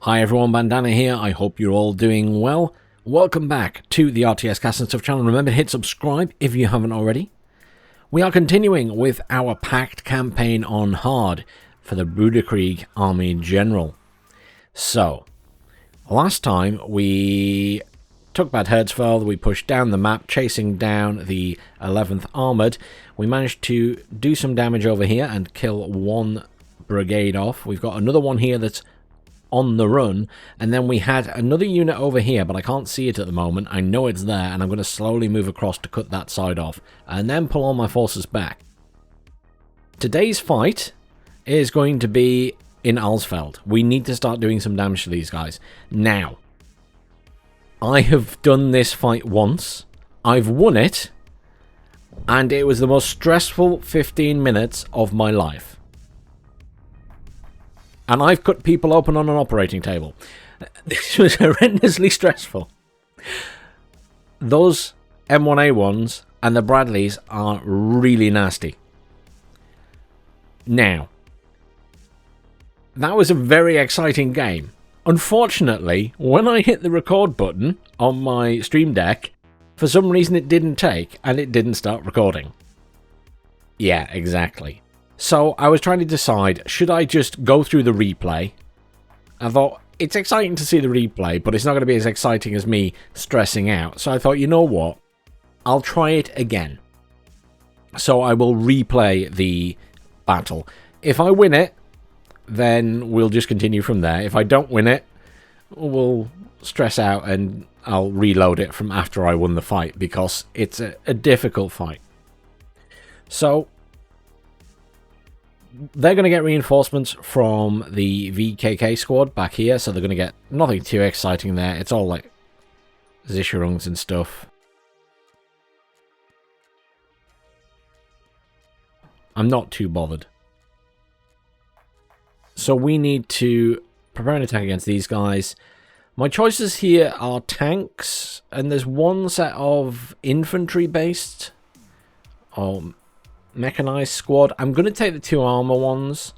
Hi everyone, Bandanner here. I hope you're all doing well. Welcome back to the RTS Cast and Stuff channel. Remember to hit subscribe if you haven't already. We are continuing with our PACT campaign on hard for the Bruderkrieg Army General. So, last time we took Bad Hertzfeld, we pushed down the map, chasing down the 11th Armoured. We managed to do some damage over here and kill one brigade off. We've got another one here that's on the run, and then we had another unit over here, but I can't see it at the moment. I know it's there, and I'm going to slowly move across to cut that side off, and then pull all my forces back. Today's fight is going to be in Alsfeld. We need to start doing some damage to these guys. Now, I have done this fight once, I've won it, and it was the most stressful 15 minutes of my life. And I've cut people open on an operating table. This was horrendously stressful. Those M1A1's and the Bradleys are really nasty. Now, that was a very exciting game. Unfortunately, when I hit the record button on my stream deck, for some reason it didn't take and it didn't start recording. Yeah, exactly. So I was trying to decide, should I just go through the replay? I thought, it's exciting to see the replay, but it's not going to be as exciting as me stressing out. So I thought, you know what? I'll try it again. So I will replay the battle. If I win it, then we'll just continue from there. If I don't win it, we'll stress out and I'll reload it from after I won the fight, because it's a difficult fight. So they're going to get reinforcements from the VKK squad back here, so they're going to get nothing too exciting there. It's all like Sicherungs and stuff. I'm not too bothered. So we need to prepare an attack against these guys. My choices here are tanks, and there's one set of infantry-based or mechanized squad. I'm going to take the two armor ones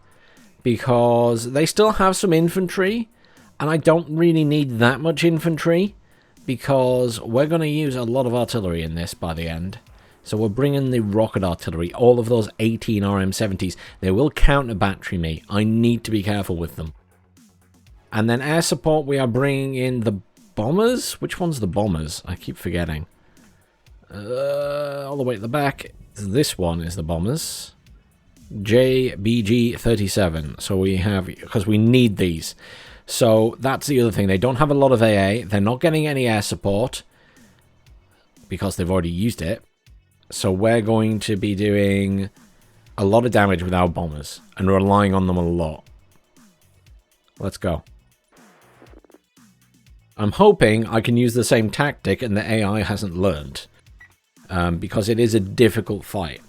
because they still have some infantry, and I don't really need that much infantry because we're going to use a lot of artillery in this by the end. So we're bringing the rocket artillery, all of those 18 RM70s. They will counter battery me. I need to be careful with them. And then air support, we are bringing in the bombers. Which one's the bombers? I keep forgetting. All the way at the back. This one is the bombers. JBG-37. So we have, because we need these. So that's the other thing. They don't have a lot of AA. They're not getting any air support because they've already used it. So we're going to be doing a lot of damage with our bombers and relying on them a lot. Let's go. I'm hoping I can use the same tactic and the AI hasn't learned. Because it is a difficult fight.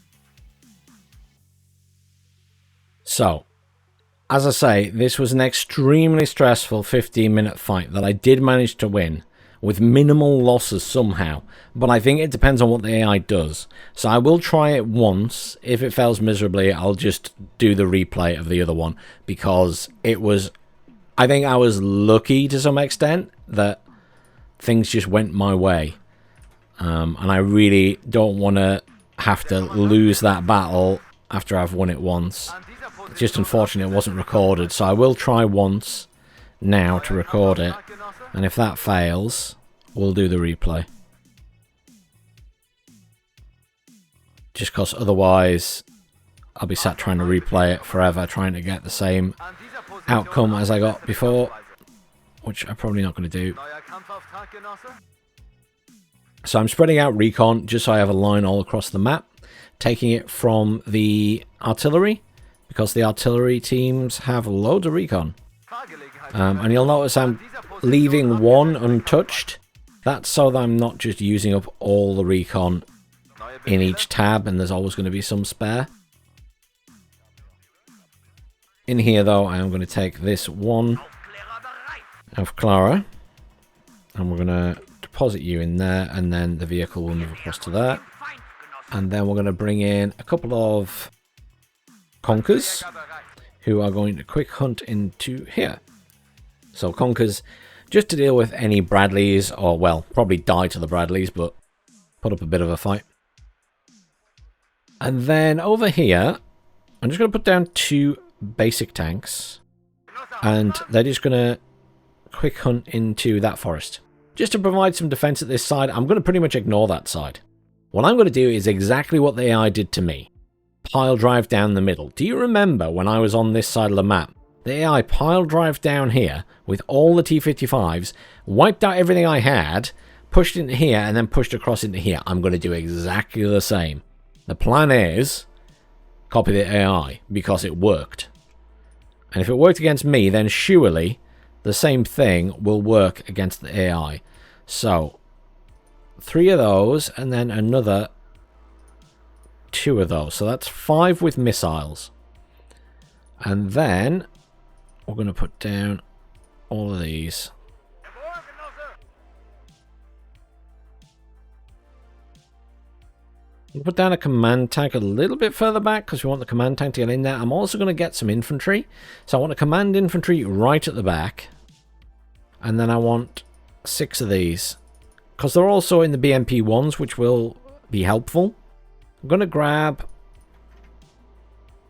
So, as I say, this was an extremely stressful 15-minute fight that I did manage to win with minimal losses somehow, but I think it depends on what the AI does. So I will try it once. If it fails miserably, I'll just do the replay of the other one, because it was, I think I was lucky to some extent that things just went my way. And I really don't want to have to lose that battle after I've won it once. It's just unfortunate it wasn't recorded, so I will try once now to record it. And if that fails, we'll do the replay. Just because otherwise I'll be sat trying to replay it forever, trying to get the same outcome as I got before, which I'm probably not going to do. So I'm spreading out recon just so I have a line all across the map, taking it from the artillery, because the artillery teams have loads of recon. And you'll notice I'm leaving one untouched. That's so that I'm not just using up all the recon in each tab, and there's always going to be some spare. In here, though, I am going to take this one of Clara, and we're going to deposit you in there, and then the vehicle will move across to there. And then we're going to bring in a couple of Conkers, who are going to quick hunt into here. So Conker's just to deal with any Bradleys, or, well, probably die to the Bradleys, but put up a bit of a fight. And then over here, I'm just going to put down 2 basic tanks. And they're just going to quick hunt into that forest. Just to provide some defense at this side, I'm going to pretty much ignore that side. What I'm going to do is exactly what the AI did to me. Pile drive down the middle. Do you remember when I was on this side of the map? The AI pile drive down here with all the T-55s, wiped out everything I had, pushed into here, and then pushed across into here. I'm going to do exactly the same. The plan is copy the AI because it worked. And if it worked against me, then surely the same thing will work against the AI. So 3 of those, and then another 2 of those. So that's 5 with missiles. And then we're going to put down all of these. We'll put down a command tank a little bit further back because we want the command tank to get in there. I'm also going to get some infantry. So I want a command infantry right at the back. And then I want 6 of these. Because they're also in the BMP-1s, which will be helpful. I'm going to grab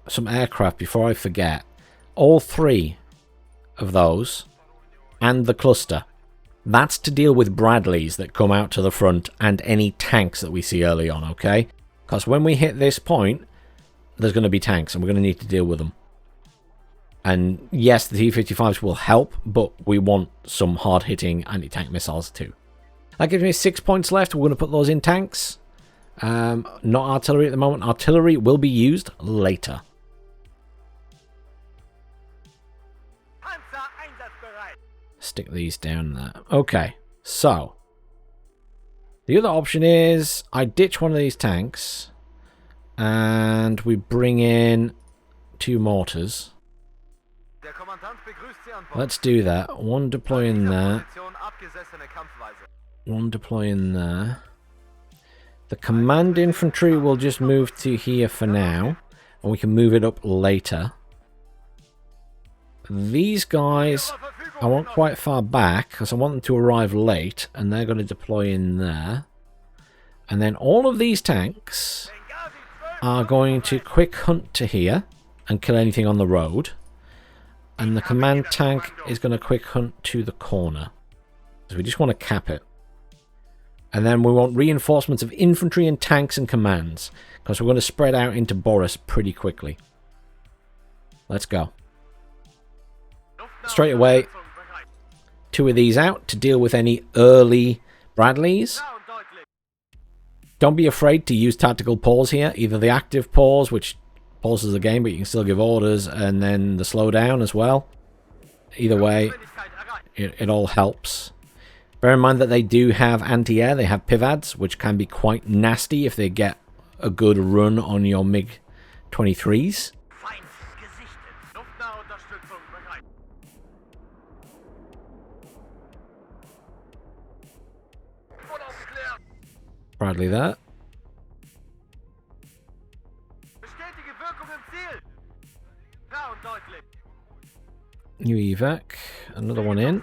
some aircraft before I forget. All 3 of those. And the cluster. That's to deal with Bradleys that come out to the front and any tanks that we see early on, okay? Because when we hit this point, there's going to be tanks and we're going to need to deal with them. And yes, the T-55s will help, but we want some hard-hitting anti-tank missiles too. That gives me 6 points left. We're going to put those in tanks. Not artillery at the moment. Artillery will be used later. Stick these down there. Okay, so the other option is I ditch one of these tanks and we bring in 2 mortars. Let's do that. 1 deploying there. 1 deploying there. The command infantry will just move to here for now, and we can move it up later. These guys I want quite far back because I want them to arrive late, and they're going to deploy in there. And then all of these tanks are going to quick hunt to here and kill anything on the road. And the command tank is going to quick hunt to the corner. So we just want to cap it. And then we want reinforcements of infantry and tanks and commands, because we're going to spread out into Boris pretty quickly. Let's go. Straight away, 2 of these out to deal with any early Bradleys. Don't be afraid to use tactical pause here. Either the active pause, which pauses the game, but you can still give orders, and then the slowdown as well. Either way, it all helps. Bear in mind that they do have anti-air. They have PIVADs, which can be quite nasty if they get a good run on your MiG-23s. Bradley there. New evac. Another one in.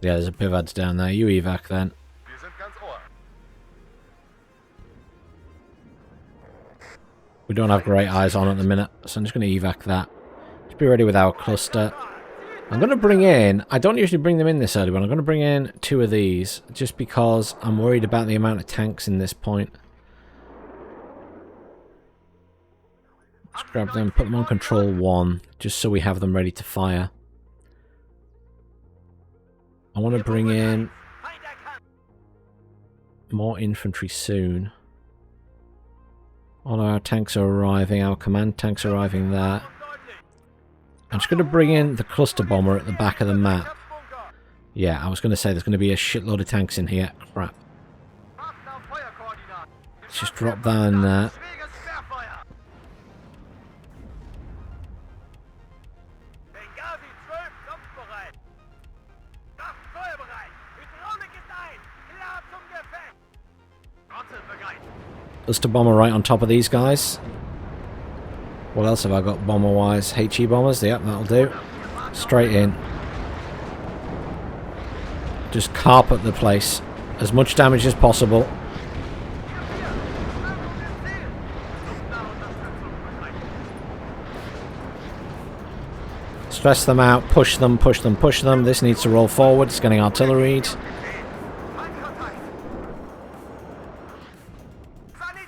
Yeah, there's a PIVADs down there. You evac then. We don't have great eyes on at the minute, so I'm just going to evac that. Just be ready with our cluster. I'm going to bring in... I don't usually bring them in this early, but I'm going to bring in 2 of these, just because I'm worried about the amount of tanks in this point. Let's grab them, put them on control 1, just so we have them ready to fire. I want to bring in more infantry soon. All our tanks are arriving, our command tanks are arriving there. I'm just going to bring in the cluster bomber at the back of the map. Yeah, I was going to say there's going to be a shitload of tanks in here. Crap. Let's just drop that in there. us to bomber right on top of these guys. What else have I got bomber-wise? HE bombers? Yep, that'll do. Straight in. Just carpet the place. As much damage as possible. Stress them out. Push them, push them, push them. This needs to roll forward. It's getting artilleried.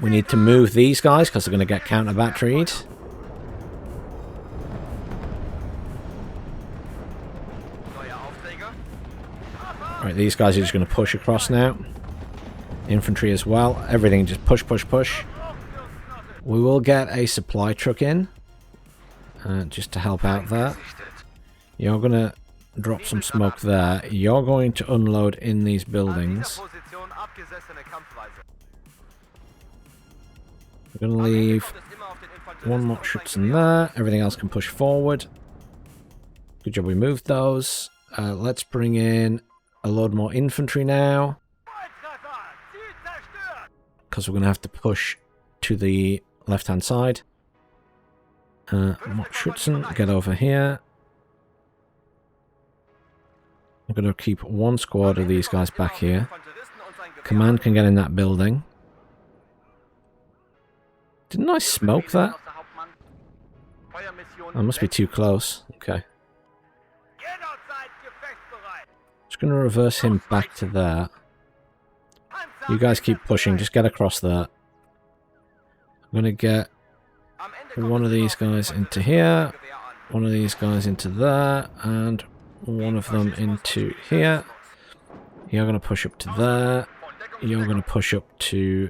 We need to move these guys because they're going to get counter-batteried. Right, these guys are just going to push across now. Infantry as well. Everything just push, push, push. We will get a supply truck in. Just to help out there. You're going to drop some smoke there. You're going to unload in these buildings. We're going to leave one more Schützen there. Everything else can push forward. Good job we moved those. Let's bring in a load more infantry now. Because we're going to have to push to the left-hand side. More Schützen, get over here. I'm going to keep one squad of these guys back here. Command can get in that building. Didn't I smoke that? That must be too close. Okay. Just going to reverse him back to there. You guys keep pushing. Just get across there. I'm going to get one of these guys into here. One of these guys into there. And one of them into here. You're going to push up to there. You're going to push up to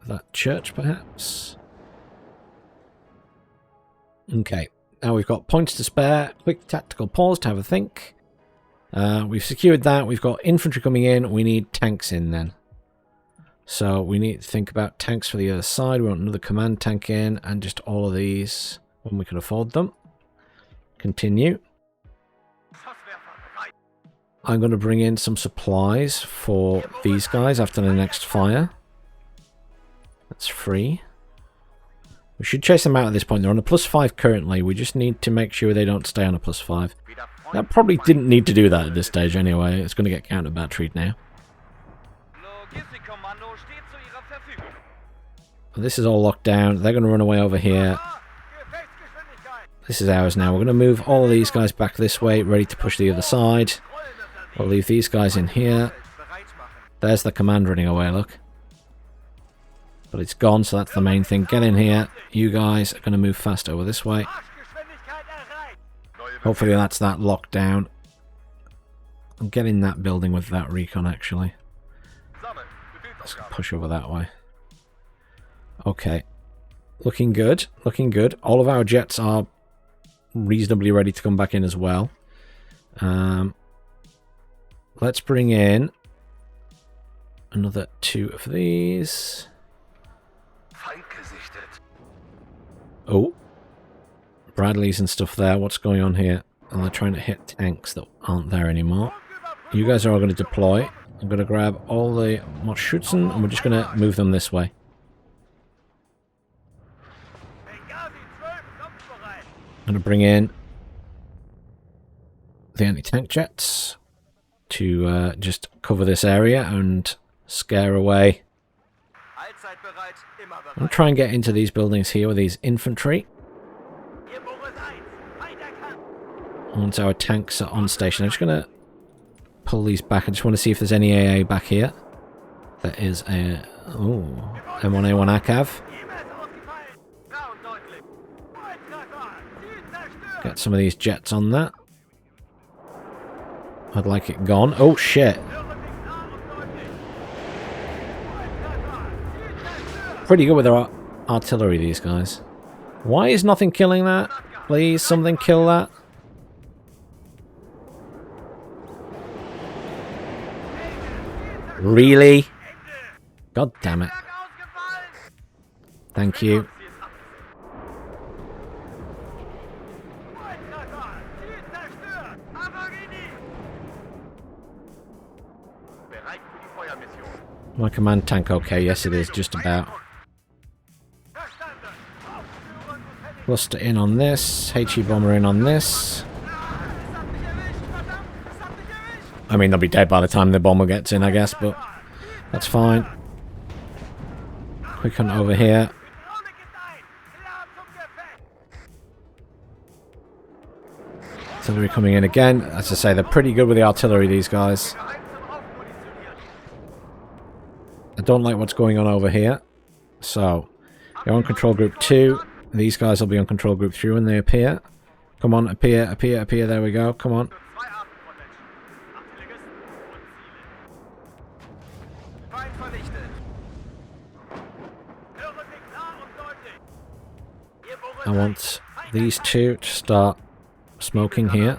that church, perhaps. Okay. Now we've got points to spare. Quick tactical pause to have a think. We've secured that. We've got infantry coming in. We need tanks in then. So we need to think about tanks for the other side. We want another command tank in. And just all of these when we can afford them. Continue. I'm going to bring in some supplies for these guys after the next fire. That's free. We should chase them out at this point. They're on a +5 currently. We just need to make sure they don't stay on a +5. That probably didn't need to do that at this stage anyway. It's going to get counter-batteried now. This is all locked down. They're going to run away over here. This is ours now. We're going to move all of these guys back this way, ready to push the other side. We'll leave these guys in here. There's the command running away, look. But it's gone, so that's the main thing. Get in here. You guys are going to move fast over this way. Hopefully that's that locked down. I'm getting that building with that recon, actually. Let's push over that way. Okay. Looking good. Looking good. All of our jets are reasonably ready to come back in as well. Let's bring in another 2 of these. Oh. Bradleys and stuff there. What's going on here? And they're trying to hit tanks that aren't there anymore. You guys are all going to deploy. I'm going to grab all the Schützen and we're just going to move them this way. I'm going to bring in the anti-tank jets to just cover this area and scare away. I'm going to try and get into these buildings here with these infantry. Once our tanks are on station, I'm just going to pull these back. I just want to see if there's any AA back here. There is a... Oh, M1A1 ACAV. Get some of these jets on that. I'd like it gone. Oh, shit. Pretty good with their artillery, these guys. Why is nothing killing that? Please, something kill that. Really? God damn it. Thank you. My command tank okay? Yes, it is. Just about. Cluster in on this. HE bomber in on this. I mean, they'll be dead by the time the bomber gets in, I guess, but that's fine. Quick hunt over here. Artillery coming in again. As I say, they're pretty good with the artillery, these guys. I don't like what's going on over here. So, you're on control group 2. These guys will be on control group 3 when they appear. Come on, appear, appear, appear. There we go. Come on. I want these two to start smoking here.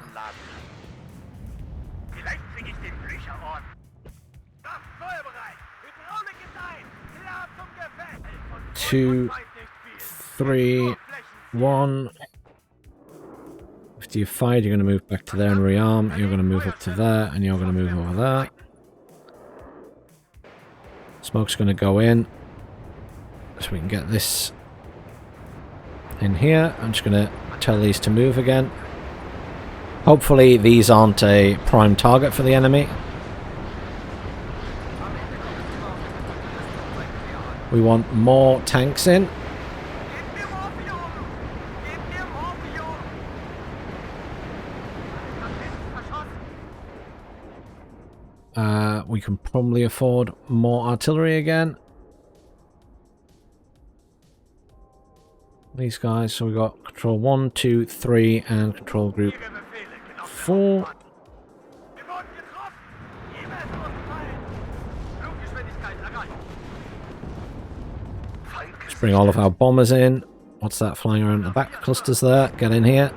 2, 3, 1. After you've fired, you're going to move back to there and rearm. You're going to move up to there, and you're going to move over there. Smoke's going to go in, so we can get this in here. I'm just going to tell these to move again. Hopefully these aren't a prime target for the enemy. We want more tanks in. We can probably afford more artillery again. These guys, so we got control 1, 2, 3, and control group 4. Let's bring all of our bombers in. What's that flying around the back? Clusters there. Get in here.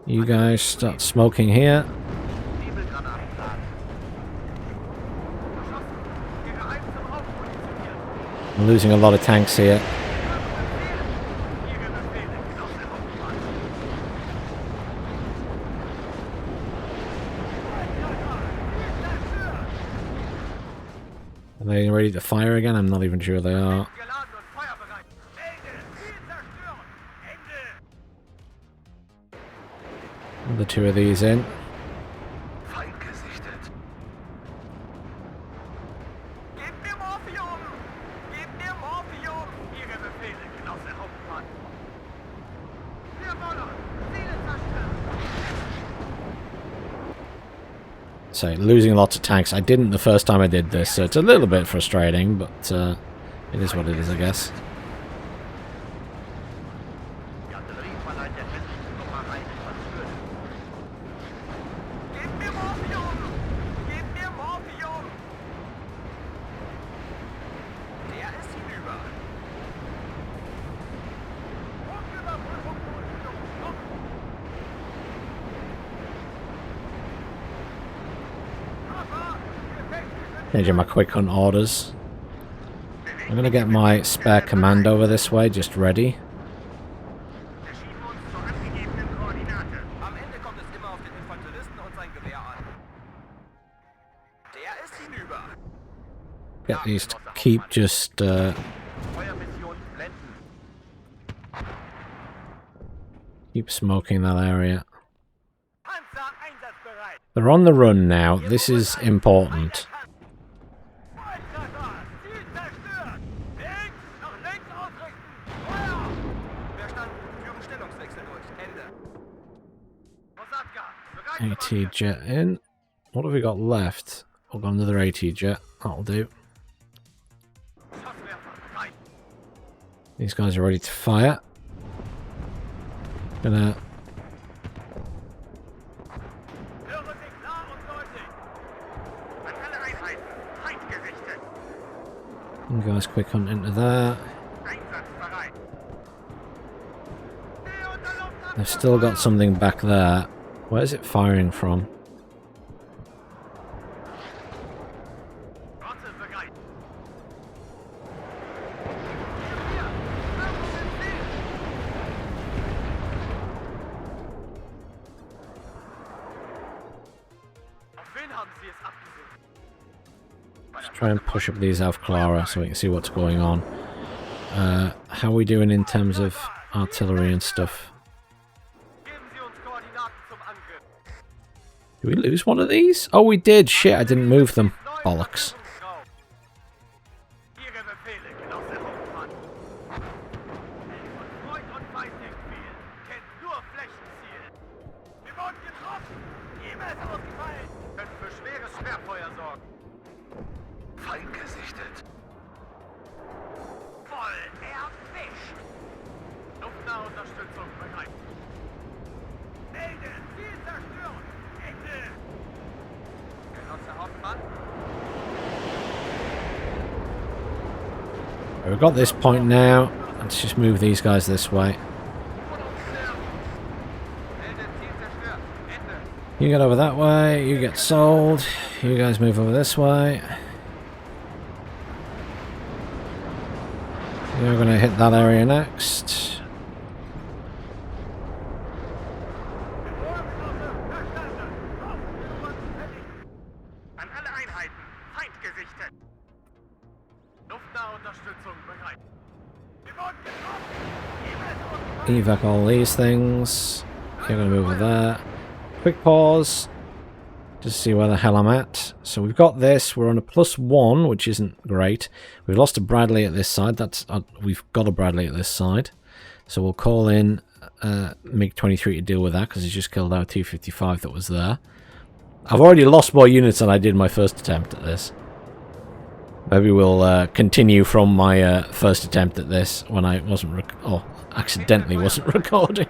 You guys start smoking here. I'm losing a lot of tanks here. Are they ready to fire again? I'm not even sure they are. The two of these in. So, losing lots of tanks. I didn't the first time I did this, so it's a little bit frustrating, but it is what it is, I guess. Here's my quick hunt orders. I'm going to get my spare command over this way, just ready. Get these to keep just keep smoking that area. They're on the run now. This is important. AT jet in. What have we got left? We've got another AT jet. That'll do. These guys are ready to fire. Gonna. You guys quick hunt into there. They've still got something back there. Where is it firing from? Let's try and push up these Clara so we can see what's going on. How are we doing in terms of artillery and stuff? Did we lose one of these? Oh, we did. Shit, I didn't move them. Bollocks. We've got this point now. Let's just move these guys this way. You get over that way. You get sold. You guys move over this way. You're going to hit that area next. Evac all these things. You're going to move over there. Quick pause. Just see where the hell I'm at. So we've got this. We're on a +1, which isn't great. We've lost a Bradley at this side. That's we've got a Bradley at this side. So we'll call in MiG-23 to deal with that because he's just killed our T-55 that was there. I've already lost more units than I did my first attempt at this. Maybe we'll continue from my first attempt at this when I wasn't accidentally wasn't recording.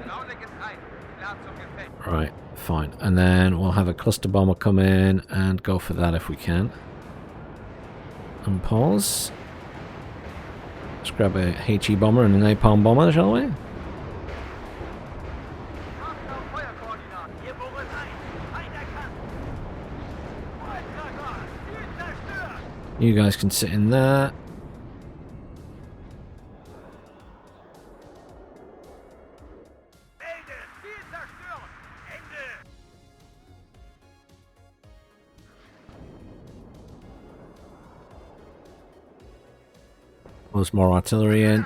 Right, fine. And then we'll have a cluster bomber come in and go for that if we can. And pause. Let's grab a HE bomber and a napalm bomber, shall we? You guys can sit in there. There's more artillery in.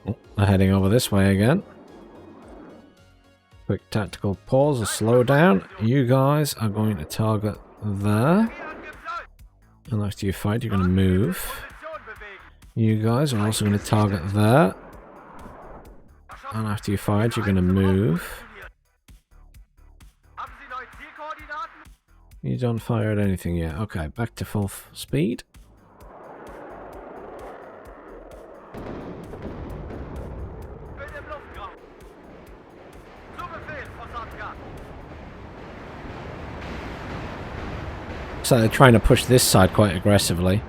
Oh, they're heading over this way again. Quick tactical pause, a slow down. You guys are going to target there. And after you fight, you're going to move. You guys are also going to target there. And after you fight, you're going to move. You don't fire at anything yet. Okay, back to full speed. So they're trying to push this side quite aggressively.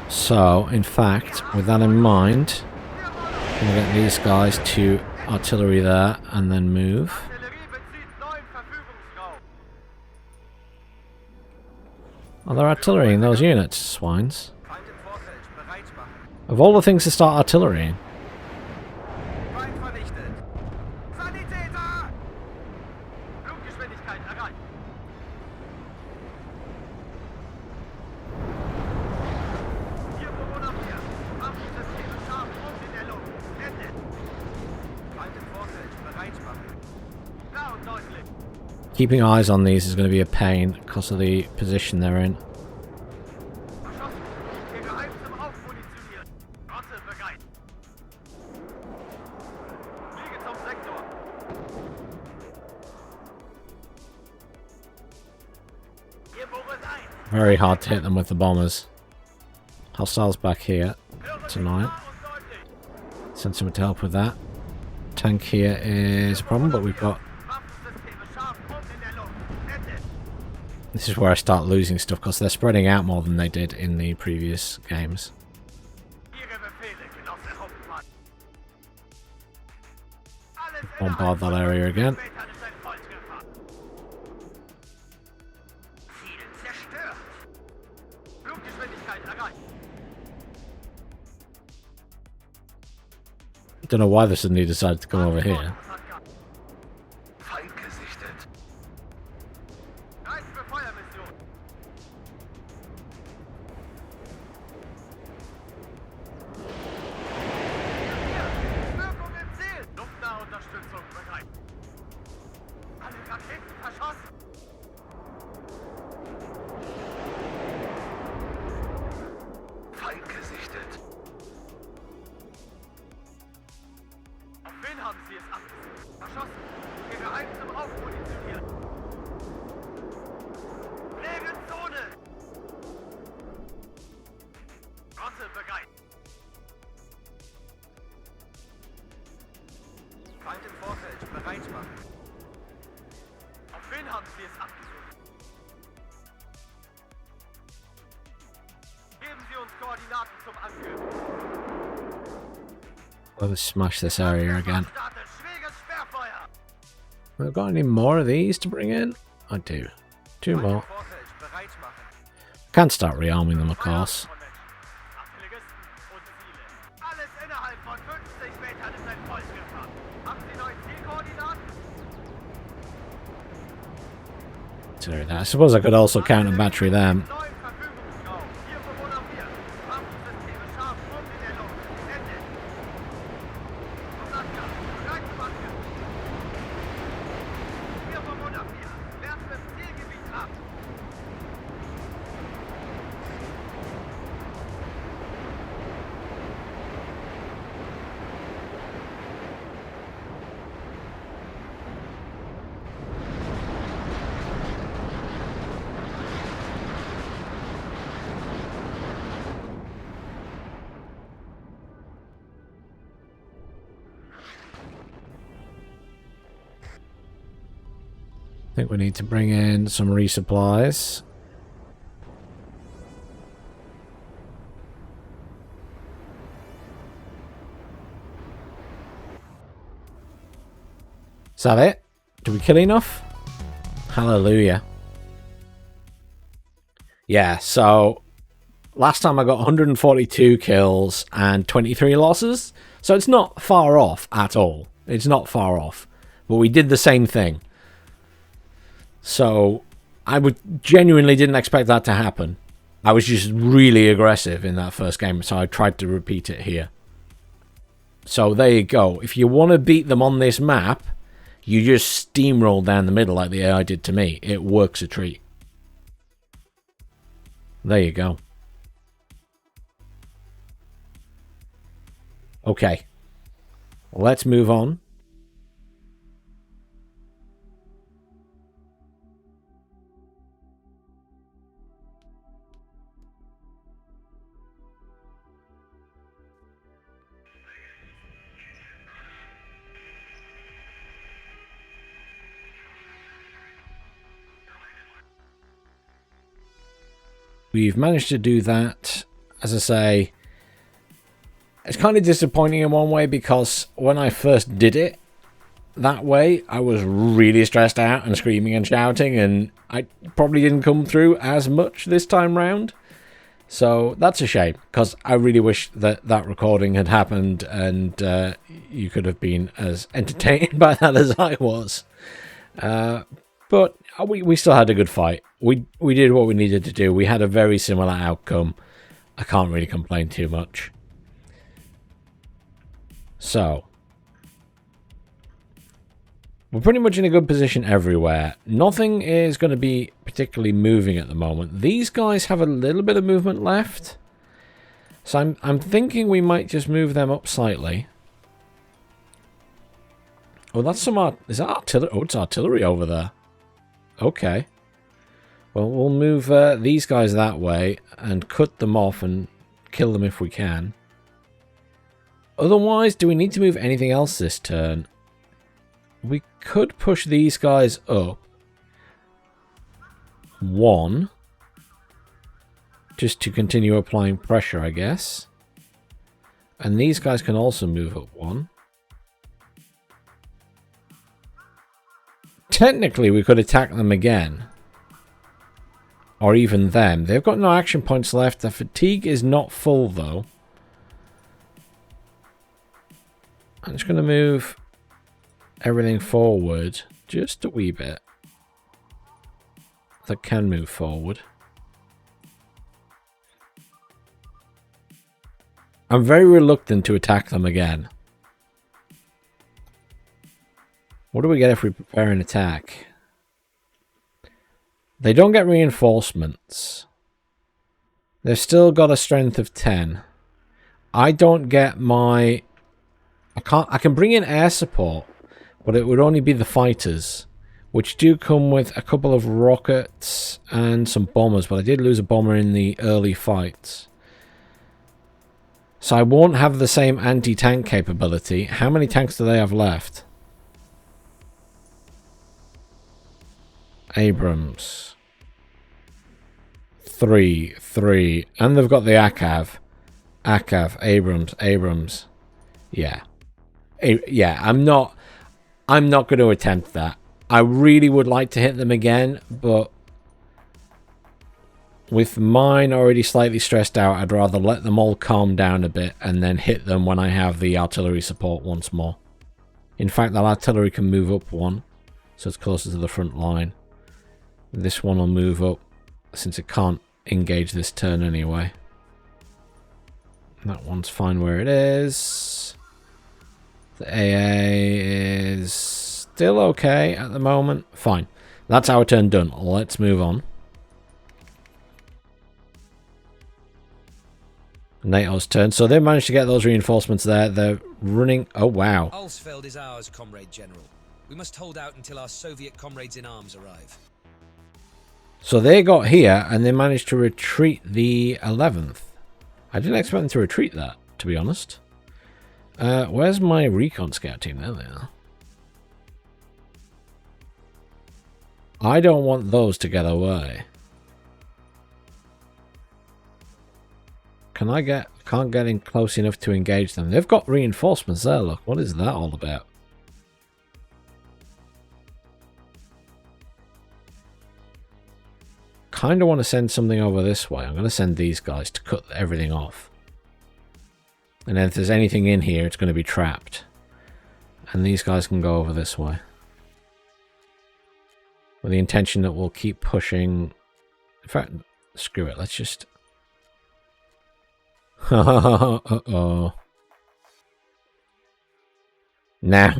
So, in fact, with that in mind, I'm going to get these guys to artillery there and then move. Oh, they're artillerying those units, swines. Of all the things to start artillerying. Keeping eyes on these is going to be a pain because of the position they're in. Very hard to hit them with the bombers. Hostiles back here tonight. Send someone to help with that. Tank here is a problem, but we've got... This is where I start losing stuff because they're spreading out more than they did in the previous games. Bombard that area again. Don't know why they suddenly decided to come over here. Let's smash this area again. Have I got any more of these to bring in? I do. 2 more. Can't start rearming them, of course. I suppose I could also counter battery them. I think we need to bring in some resupplies. Is that it? Did we kill enough? Hallelujah. Yeah, so last time I got 142 kills and 23 losses. So it's not far off at all. It's not far off. But we did the same thing. So I genuinely didn't expect that to happen. I was just really aggressive in that first game, so I tried to repeat it here. So there you go. If you want to beat them on this map, you just steamroll down the middle like the AI did to me. It works a treat. There you go. Okay. Let's move on. We've managed to do that. As I say, it's kind of disappointing in one way because when I first did it that way, I was really stressed out and screaming and shouting, and I probably didn't come through as much this time round. So that's a shame, because I really wish that that recording had happened and you could have been as entertained by that as I was. But we still had a good fight. We did what we needed to do. We had a very similar outcome. I can't really complain too much. So, we're pretty much in a good position everywhere. Nothing is going to be particularly moving at the moment. These guys have a little bit of movement left. So I'm thinking we might just move them up slightly. Oh, that's some is that artillery? Oh, it's artillery over there. Okay. Well, we'll move these guys that way and cut them off and kill them if we can. Otherwise, do we need to move anything else this turn? We could push these guys up. 1. Just to continue applying pressure, I guess. And these guys can also move up 1. Technically, we could attack them again. Or even them. They've got no action points left. Their fatigue is not full, though. just going to move everything forward just a wee bit. That can move forward. I'm very reluctant to attack them again. What do we get if we prepare an attack? They don't get reinforcements. They've still got a strength of 10. I don't get my... I can bring in air support, but it would only be the fighters, which do come with a couple of rockets and some bombers, but I did lose a bomber in the early fights. So I won't have the same anti-tank capability. How many tanks do they have left? Abrams. 3. And they've got the ACAV. Abrams. Yeah. Yeah, I'm not going to attempt that. I really would like to hit them again, but with mine already slightly stressed out, I'd rather let them all calm down a bit and then hit them when I have the artillery support once more. In fact, that artillery can move up one, so it's closer to the front line. This one will move up, since it can't engage this turn anyway. That one's fine where it is. The AA is still okay at the moment. Fine. That's our turn done. Let's move on. NATO's turn. So they managed to get those reinforcements there. They're running... Oh, wow. Ulsfeld is ours, Comrade General. We must hold out until our Soviet comrades in arms arrive. So they got here and they managed to retreat the 11th. I didn't expect them to retreat that, to be honest. Where's my recon scout team? There they are. I don't want those to get away. Can't get in close enough to engage them. They've got reinforcements there, look. What is that all about? Kind of want to send something over this way. I'm going to send these guys to cut everything off. And then if there's anything in here, it's going to be trapped. And these guys can go over this way. With the intention that we'll keep pushing. In fact, screw it. Let's just... Uh-oh. Now...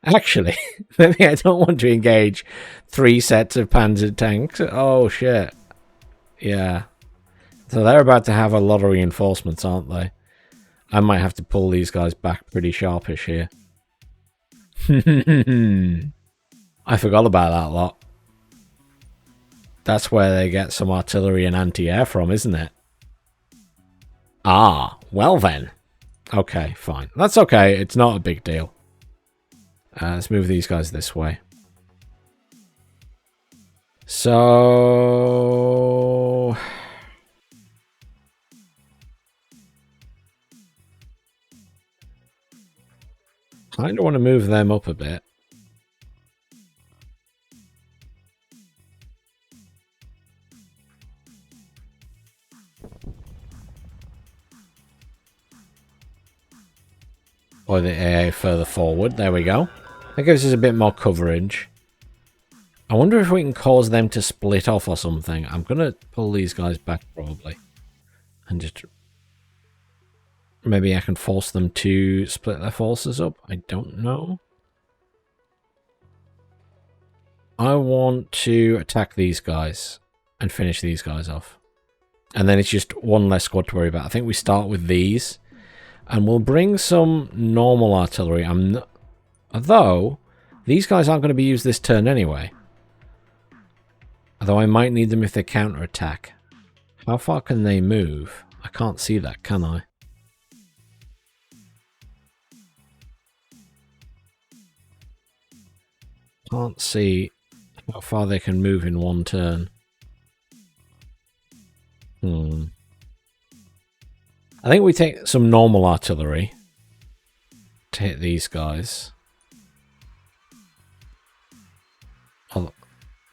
Actually, maybe I don't want to engage 3 sets of panzer tanks. Oh, shit. Yeah. So they're about to have a lot of reinforcements, aren't they? I might have to pull these guys back pretty sharpish here. I forgot about that lot. That's where they get some artillery and anti-air from, isn't it? Ah, well then. Okay, fine. That's okay. It's not a big deal. Let's move these guys this way. So... kind of want to move them up a bit. Or the AA further forward. There we go. That gives us a bit more coverage. I wonder if we can cause them to split off or something. I'm going to pull these guys back probably. And just... maybe I can force them to split their forces up. I don't know. I want to attack these guys and finish these guys off. And then it's just one less squad to worry about. I think we start with these. And we'll bring some normal artillery. Although, these guys aren't going to be used this turn anyway. Although I might need them if they counter-attack. How far can they move? I can't see that, can I? Can't see how far they can move in one turn. I think we take some normal artillery to hit these guys.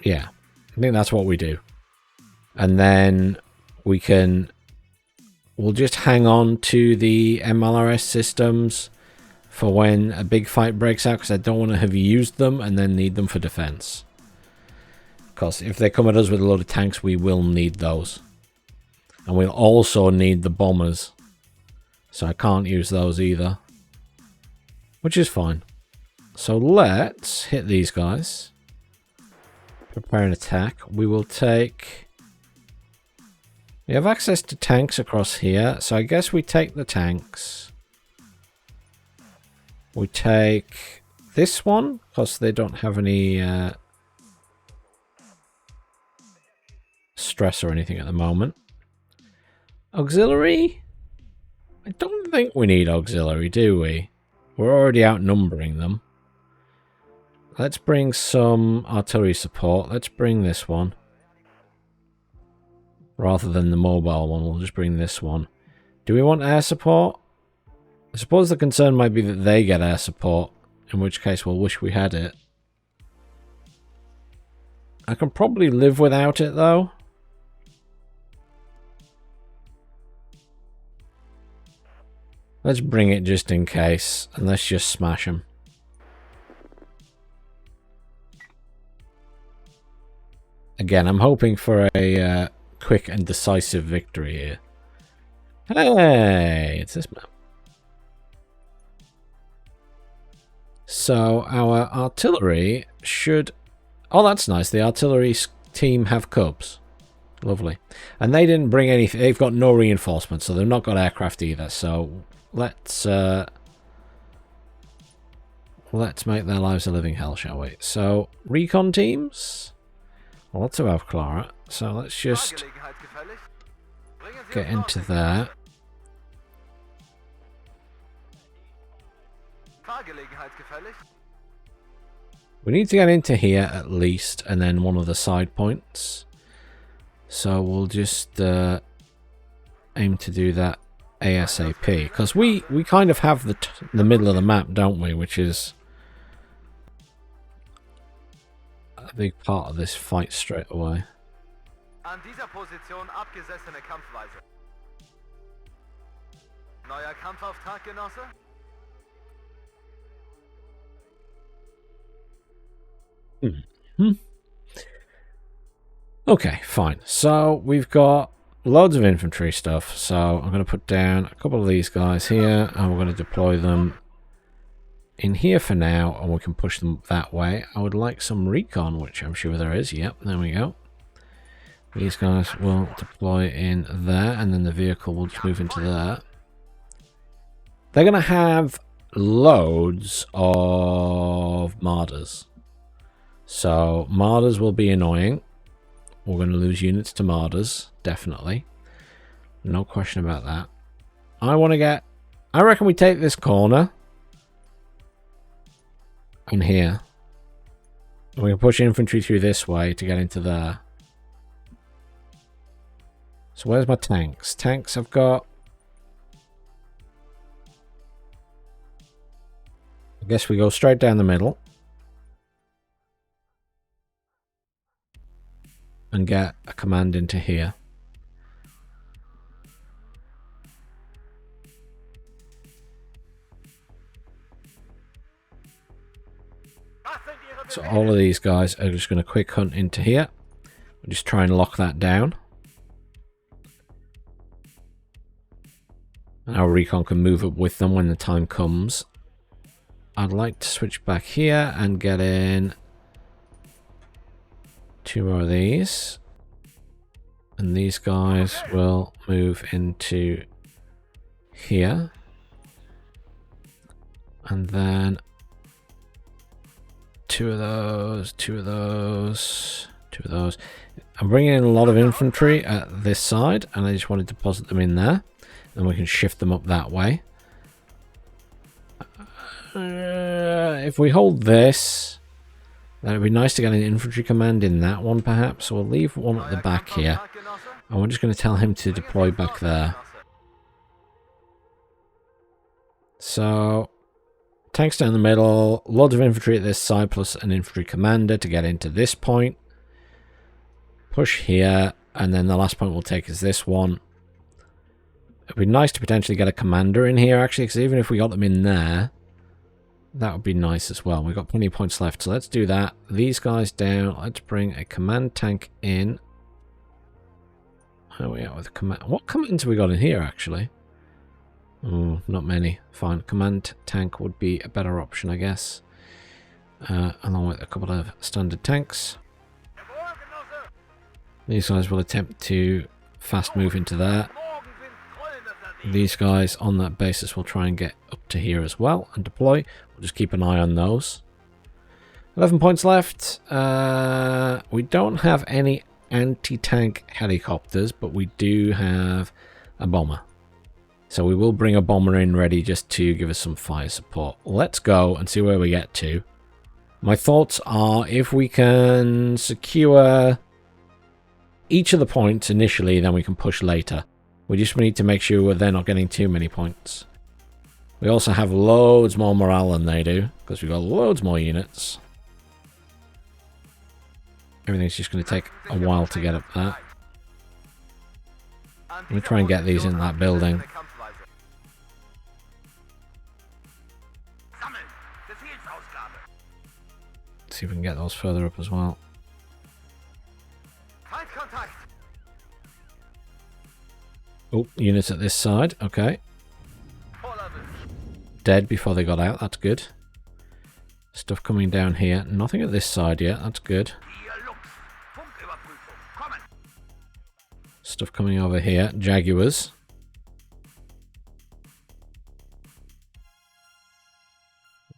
Yeah, I think that's what we do. And then we'll just hang on to the MLRS systems for when a big fight breaks out, because I don't want to have used them and then need them for defense. Because if they come at us with a load of tanks, we will need those. And we'll also need the bombers. So I can't use those either. Which is fine. So let's hit these guys. Prepare an attack. We will take... We have access to tanks across here. So I guess we take the tanks. We take this one, because they don't have any stress or anything at the moment. Auxiliary? I don't think we need auxiliary, do we? We're already outnumbering them. Let's bring some artillery support. Let's bring this one. Rather than the mobile one, we'll just bring this one. Do we want air support? I suppose the concern might be that they get air support, in which case we'll wish we had it. I can probably live without it, though. Let's bring it just in case, and let's just smash them. Again, I'm hoping for a quick and decisive victory here. Hey, it's this map. So our artillery should... Oh, that's nice. The artillery team have cubs. Lovely. And they didn't bring anything. They've got no reinforcements, so they've not got aircraft either. So let's make their lives a living hell, shall we? So recon teams. Well, let's have Clara. So let's just get into there. We need to get into here at least, and then one of the side points. So we'll just aim to do that ASAP, because we kind of have the middle of the map, don't we? Which is a big part of this fight straight away. An dieser Position abgesessene Kampfweise. Neuer Kampfauftrag, Genosse? Okay, fine. So we've got loads of infantry stuff. So I'm going to put down a couple of these guys here, and we're going to deploy them in here for now, and we can push them that way. I would like some recon, which I'm sure there is. Yep, there we go. These guys will deploy in there, and then the vehicle will just move into there. They're going to have loads of martyrs. So martyrs will be annoying. We're going to lose units to martyrs, definitely. No question about that. I reckon we take this corner. In here. And we can push infantry through this way to get into there. So where's my tanks? Tanks I've got... I guess we go straight down the middle. And get a command into here. So all of these guys are just going to quick hunt into here. We'll just try and lock that down. And our recon can move up with them when the time comes. I'd like to switch back here and get in 2 more of these. And these guys will move into here. And then 2 of those, 2 of those, 2 of those. I'm bringing in a lot of infantry at this side, and I just want to deposit them in there. And we can shift them up that way. If we hold this, then it'd be nice to get an infantry command in that one, perhaps. So we'll leave one at the back here. And we're just going to tell him to deploy back there. So, tanks down the middle, loads of infantry at this side, plus an infantry commander to get into this point. Push here, and then the last point we'll take is this one. It'd be nice to potentially get a commander in here, actually, because even if we got them in there, that would be nice as well. We've got plenty of points left, so let's do that. These guys down. Let's bring a command tank in. How are we at with the command? What commands have we got in here, actually? Oh, not many. Fine. Command tank would be a better option, I guess. Along with a couple of standard tanks. These guys will attempt to fast move into there. These guys on that basis will try and get up to here as well and deploy. We'll just keep an eye on those. 11 points left. We don't have any anti-tank helicopters, but we do have a bomber. So we will bring a bomber in ready just to give us some fire support. Let's go and see where we get to. My thoughts are, if we can secure each of the points initially, then we can push later. We just need to make sure they're not getting too many points. We also have loads more morale than they do, because we've got loads more units. Everything's just going to take a while to get up there. Let me try and get these in that building. See if we can get those further up as well. Oh, units at this side. Okay. Dead before they got out. That's good. Stuff coming down here. Nothing at this side yet. That's good. Stuff coming over here. Jaguars.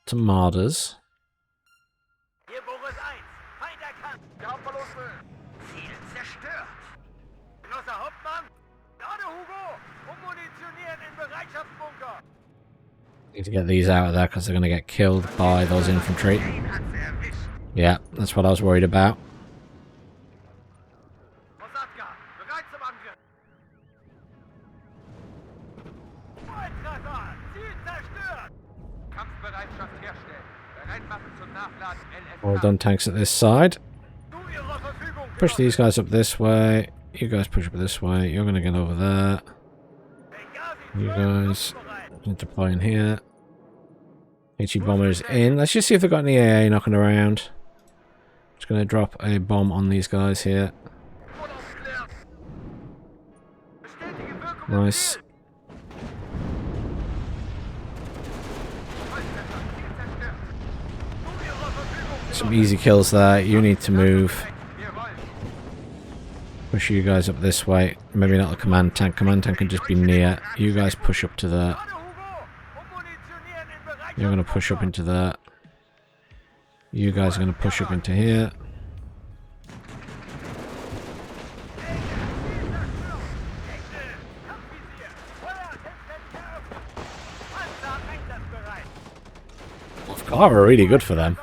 Tomatoes. Need to get these out of there because they're going to get killed by those infantry. Yeah, that's what I was worried about. Well done, tanks at this side. Push these guys up this way. You guys push up this way. You're going to get over there. You guys deploy in here. HE bombers in. Let's just see if they've got any AA knocking around. Just going to drop a bomb on these guys here. Nice. Some easy kills there. You need to move. Push you guys up this way. Maybe not the command tank. Command tank can just be near. You guys push up to there. You're going to push up into there. You guys are going to push up into here. Cover really good for them.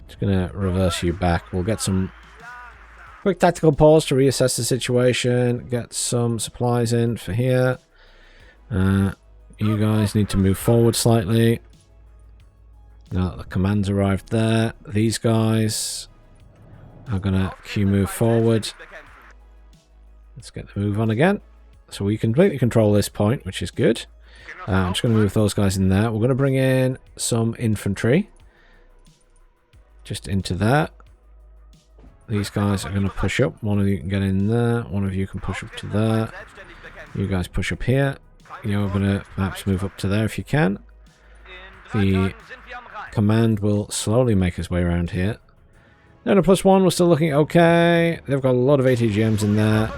Just going to reverse you back. We'll get some quick tactical pause to reassess the situation. Get some supplies in for here. You guys need to move forward slightly. Now that the command's arrived there, these guys are going to queue move forward. Let's get the move on again. So we completely control this point, which is good. I'm just going to move those guys in there. We're going to bring in some infantry. Just into that. These guys are going to push up. One of you can get in there. One of you can push up to there. You guys push up here. You're going to perhaps move up to there if you can. The command will slowly make his way around here. Then a +1, we're still looking okay. They've got a lot of ATGMs in there.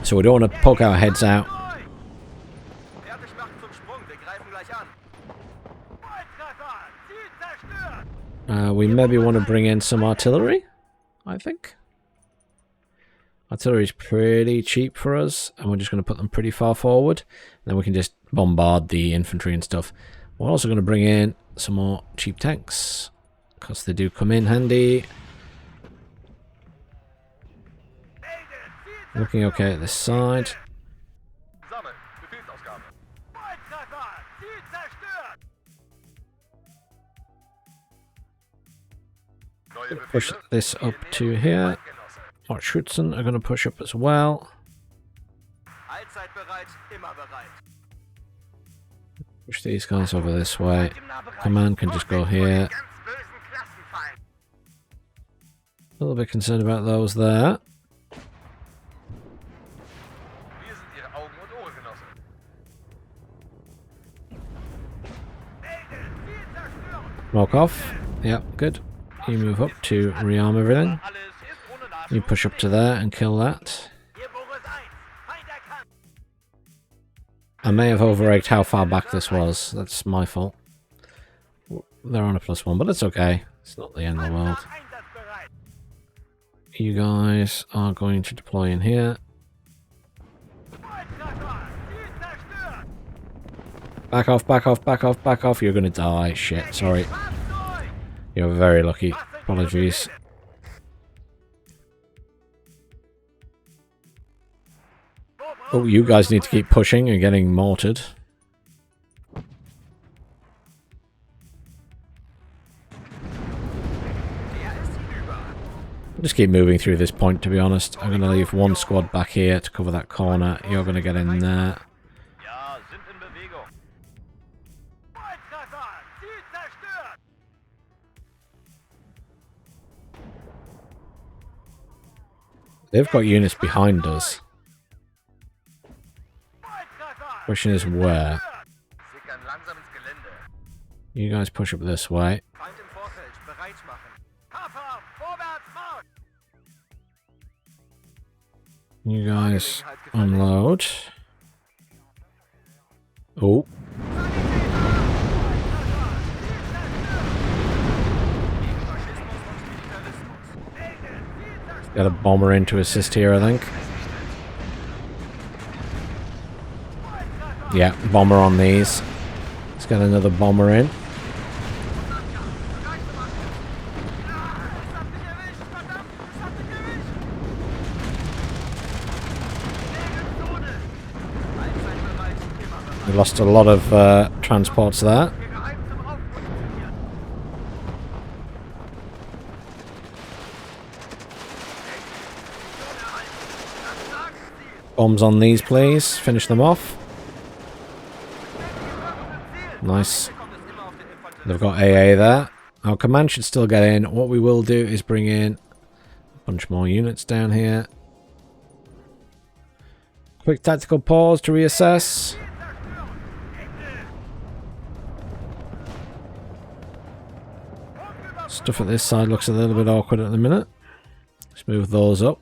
So we don't want to poke our heads out. We maybe want to bring in some artillery, I think. Artillery is pretty cheap for us, and we're just going to put them pretty far forward. Then we can just bombard the infantry and stuff. We're also going to bring in some more cheap tanks, because they do come in handy. Looking okay at this side. Push this up to here. Schützen are going to push up as well. bereit, immer bereit. Push these guys over this way. Command can just go here. A little bit concerned about those there. Wir sind Ihre Augen- und Ohrgenossen. Walk off. Yep, good. You move up to rearm everything. You push up to there and kill that. I may have overrated how far back this was. That's my fault. They're on a +1, but it's okay. It's not the end of the world. You guys are going to deploy in here. Back off, back off, back off, back off. You're going to die. Shit, sorry. You're very lucky. Apologies. Oh, you guys need to keep pushing and getting mortared. Just keep moving through this point, to be honest. I'm going to leave one squad back here to cover that corner. You're going to get in there. They've got units behind us. Question is where? You guys push up this way. You guys unload. Oh. Got a bomber in to assist here, I think. Yeah, bomber on these. Let's get another bomber in. We lost a lot of transports there. Bombs on these, please. Finish them off. Nice. They've got AA there. Our command should still get in. What we will do is bring in a bunch more units down here. Quick tactical pause to reassess. Stuff at this side looks a little bit awkward at the minute. Let's move those up.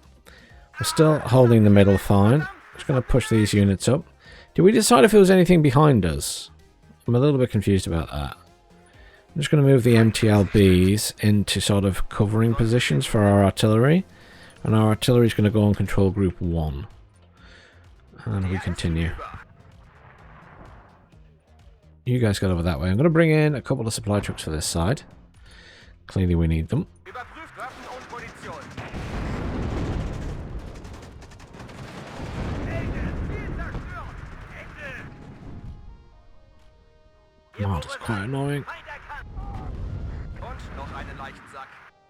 We're still holding the middle fine. Just going to push these units up. Did we decide if there was anything behind us? I'm a little bit confused about that. I'm just going to move the MTLBs into sort of covering positions for our artillery. And our artillery is going to go and control Group 1. And we continue. You guys get over that way. I'm going to bring in a couple of supply trucks for this side. Clearly we need them. Oh, that's quite annoying.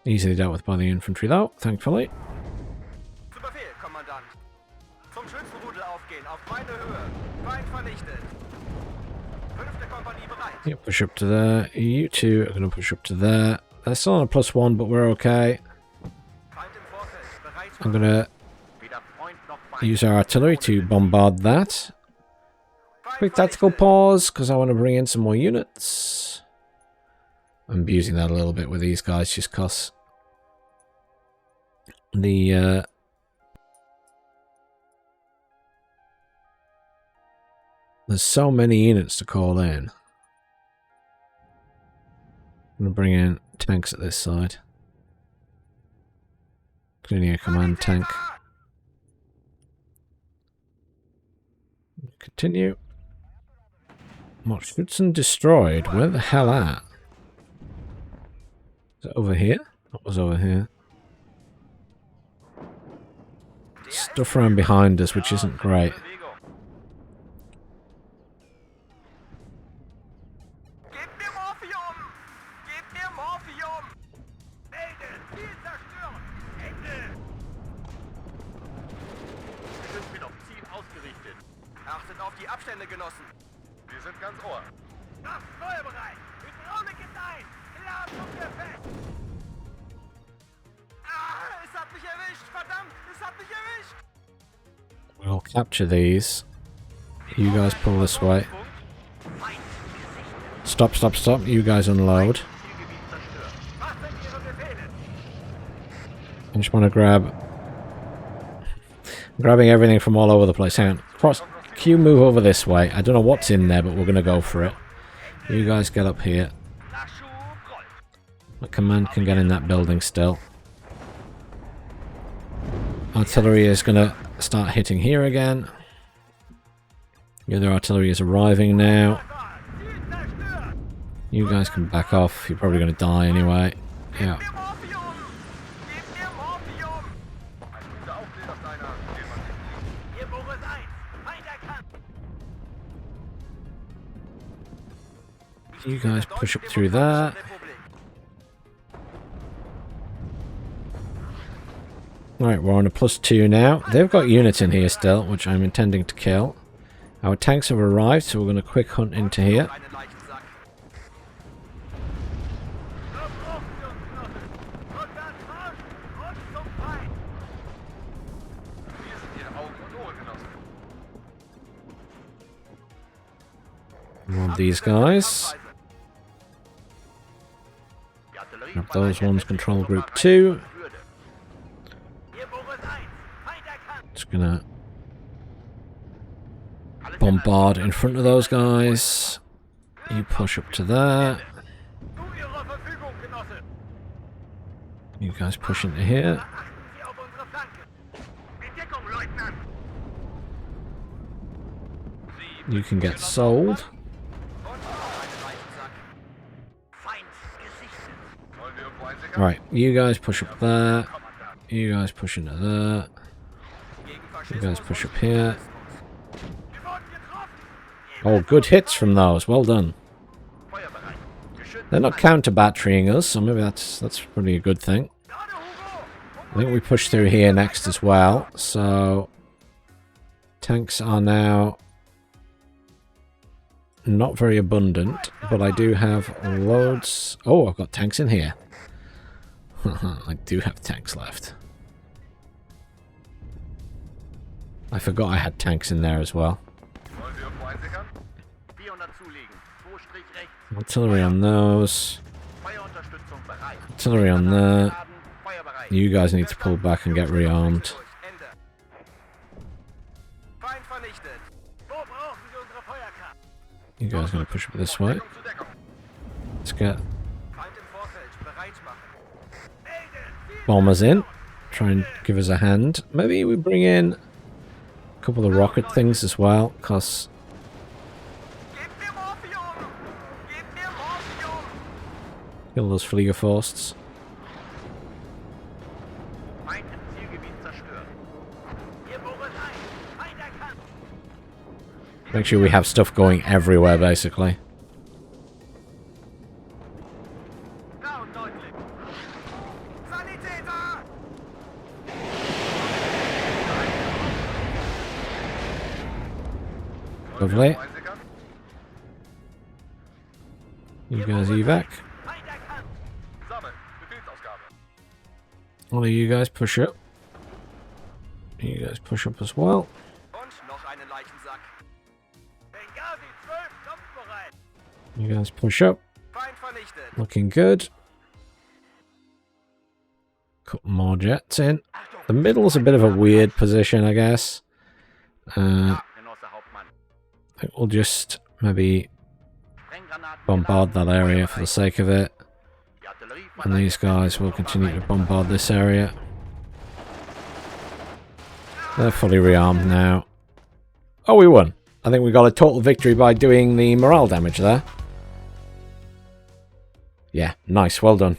Easily dealt with by the infantry though, thankfully. Yep, push up to there. You two are going to push up to there. They're still on a +1, but we're okay. I'm going to use our artillery to bombard that. Quick tactical pause, because I want to bring in some more units. I'm abusing that a little bit with these guys, just because the there's so many units to call in. I'm going to bring in tanks at this side. Including a command tank. Continue. Schützen destroyed. Where the hell at? Is it over here? What was over here? Stuff around behind us, which isn't great. die Abstände genossen. Wir sind ganz Ohr. Ach, feuerbereit. Hydraulik ist ein. Ladung fest. Ah, es hat mich erwischt. Verdammt, es hat mich erwischt. We'll capture these. You guys pull this way. Stop, stop, stop. You guys unload. I just want to grab... I'm grabbing everything from all over the place. Hang on. Cross. Q, move over this way. I don't know what's in there, but we're going to go for it. You guys get up here. The command can get in that building still. Artillery is going to start hitting here again. The other artillery is arriving now. You guys can back off. You're probably going to die anyway. Yeah. You guys push up through there. Right, we're on a +2 now. They've got units in here still, which I'm intending to kill. Our tanks have arrived, so we're going to quick hunt into here. Want these guys. Grab those ones, control group 2. Just gonna bombard in front of those guys. You push up to there. You guys push into here. You can get sold. Right, you guys push up there. You guys push into there. You guys push up here. Oh, good hits from those. Well done. They're not counter-batterying us, so maybe that's probably a good thing. I think we push through here next as well. So tanks are now not very abundant, but I do have loads. Oh, I've got tanks in here. I do have tanks left. I forgot I had tanks in there as well. Artillery on those. Artillery on there. You guys need to pull back and get rearmed. You guys are going to push up this way. Let's get bombers in. Try and give us a hand. Maybe we bring in a couple of rocket things as well, because kill those Fliegerforsts. Make sure we have stuff going everywhere, basically. Lovely. You guys evac. All of you guys push up. You guys push up as well. You guys push up. Looking good. Couple more jets in. The middle's a bit of a weird position, I guess. I think we'll just maybe bombard that area for the sake of it. And these guys will continue to bombard this area. They're fully rearmed now. Oh, we won. I think we got a total victory by doing the morale damage there. Yeah, nice. Well done.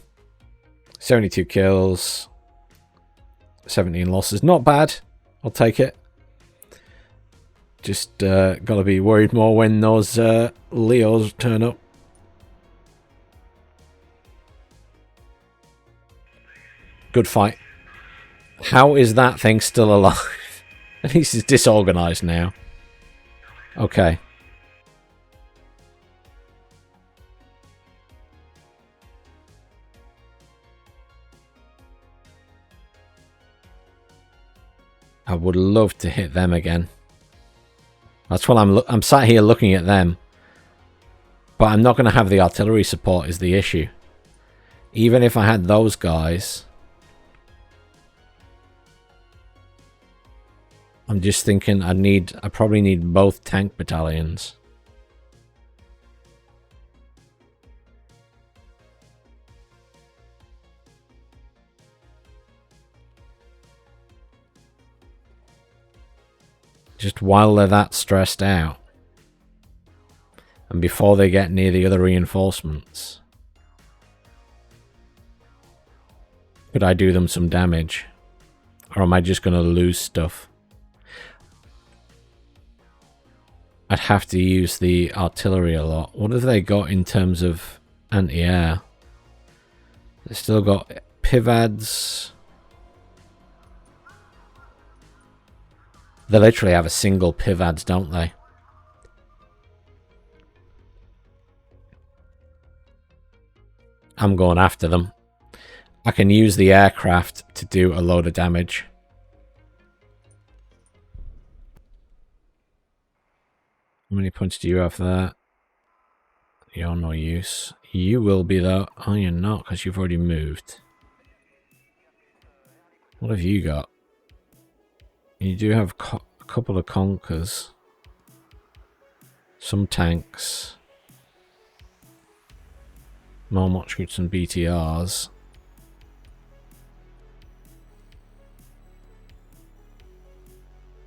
72 kills. 17 losses. Not bad. I'll take it. Just gotta be worried more when those Leos turn up. Good fight. How is that thing still alive? At least it's disorganized now. Okay. I would love to hit them again. That's what I'm sat here looking at them. But I'm not going to have the artillery support is the issue. Even if I had those guys, I'm just thinking I probably need both tank battalions. Just while they're that stressed out. And before they get near the other reinforcements. Could I do them some damage? Or am I just going to lose stuff? I'd have to use the artillery a lot. What have they got in terms of anti-air? They've still got PIVADs. They literally have a single PIVADs, don't they? I'm going after them. I can use the aircraft to do a load of damage. How many points do you have there? You're no use. You will be though. Oh, you're not, because you've already moved. What have you got? You do have a couple of conkers. Some tanks. More Mochkits and BTRs.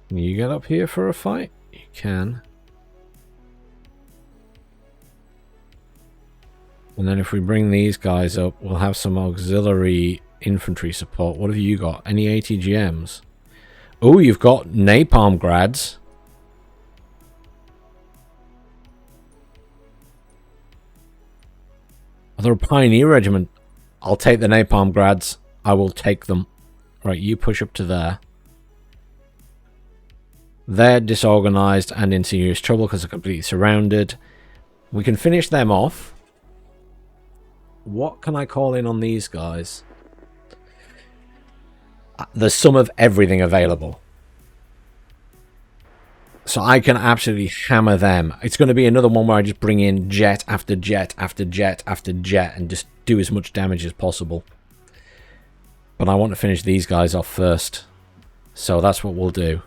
Can you get up here for a fight? You can. And then if we bring these guys up, we'll have some auxiliary infantry support. What have you got? Any ATGMs? Oh, you've got napalm grads. They're a pioneer regiment. I'll take the napalm grads. I will take them. Right, you push up to there. They're disorganized and in serious trouble because they're completely surrounded. We can finish them off. What can I call in on these guys? There's some of everything available. So I can absolutely hammer them. It's going to be another one where I just bring in jet after jet after jet after jet and just do as much damage as possible. But I want to finish these guys off first. So that's what we'll do.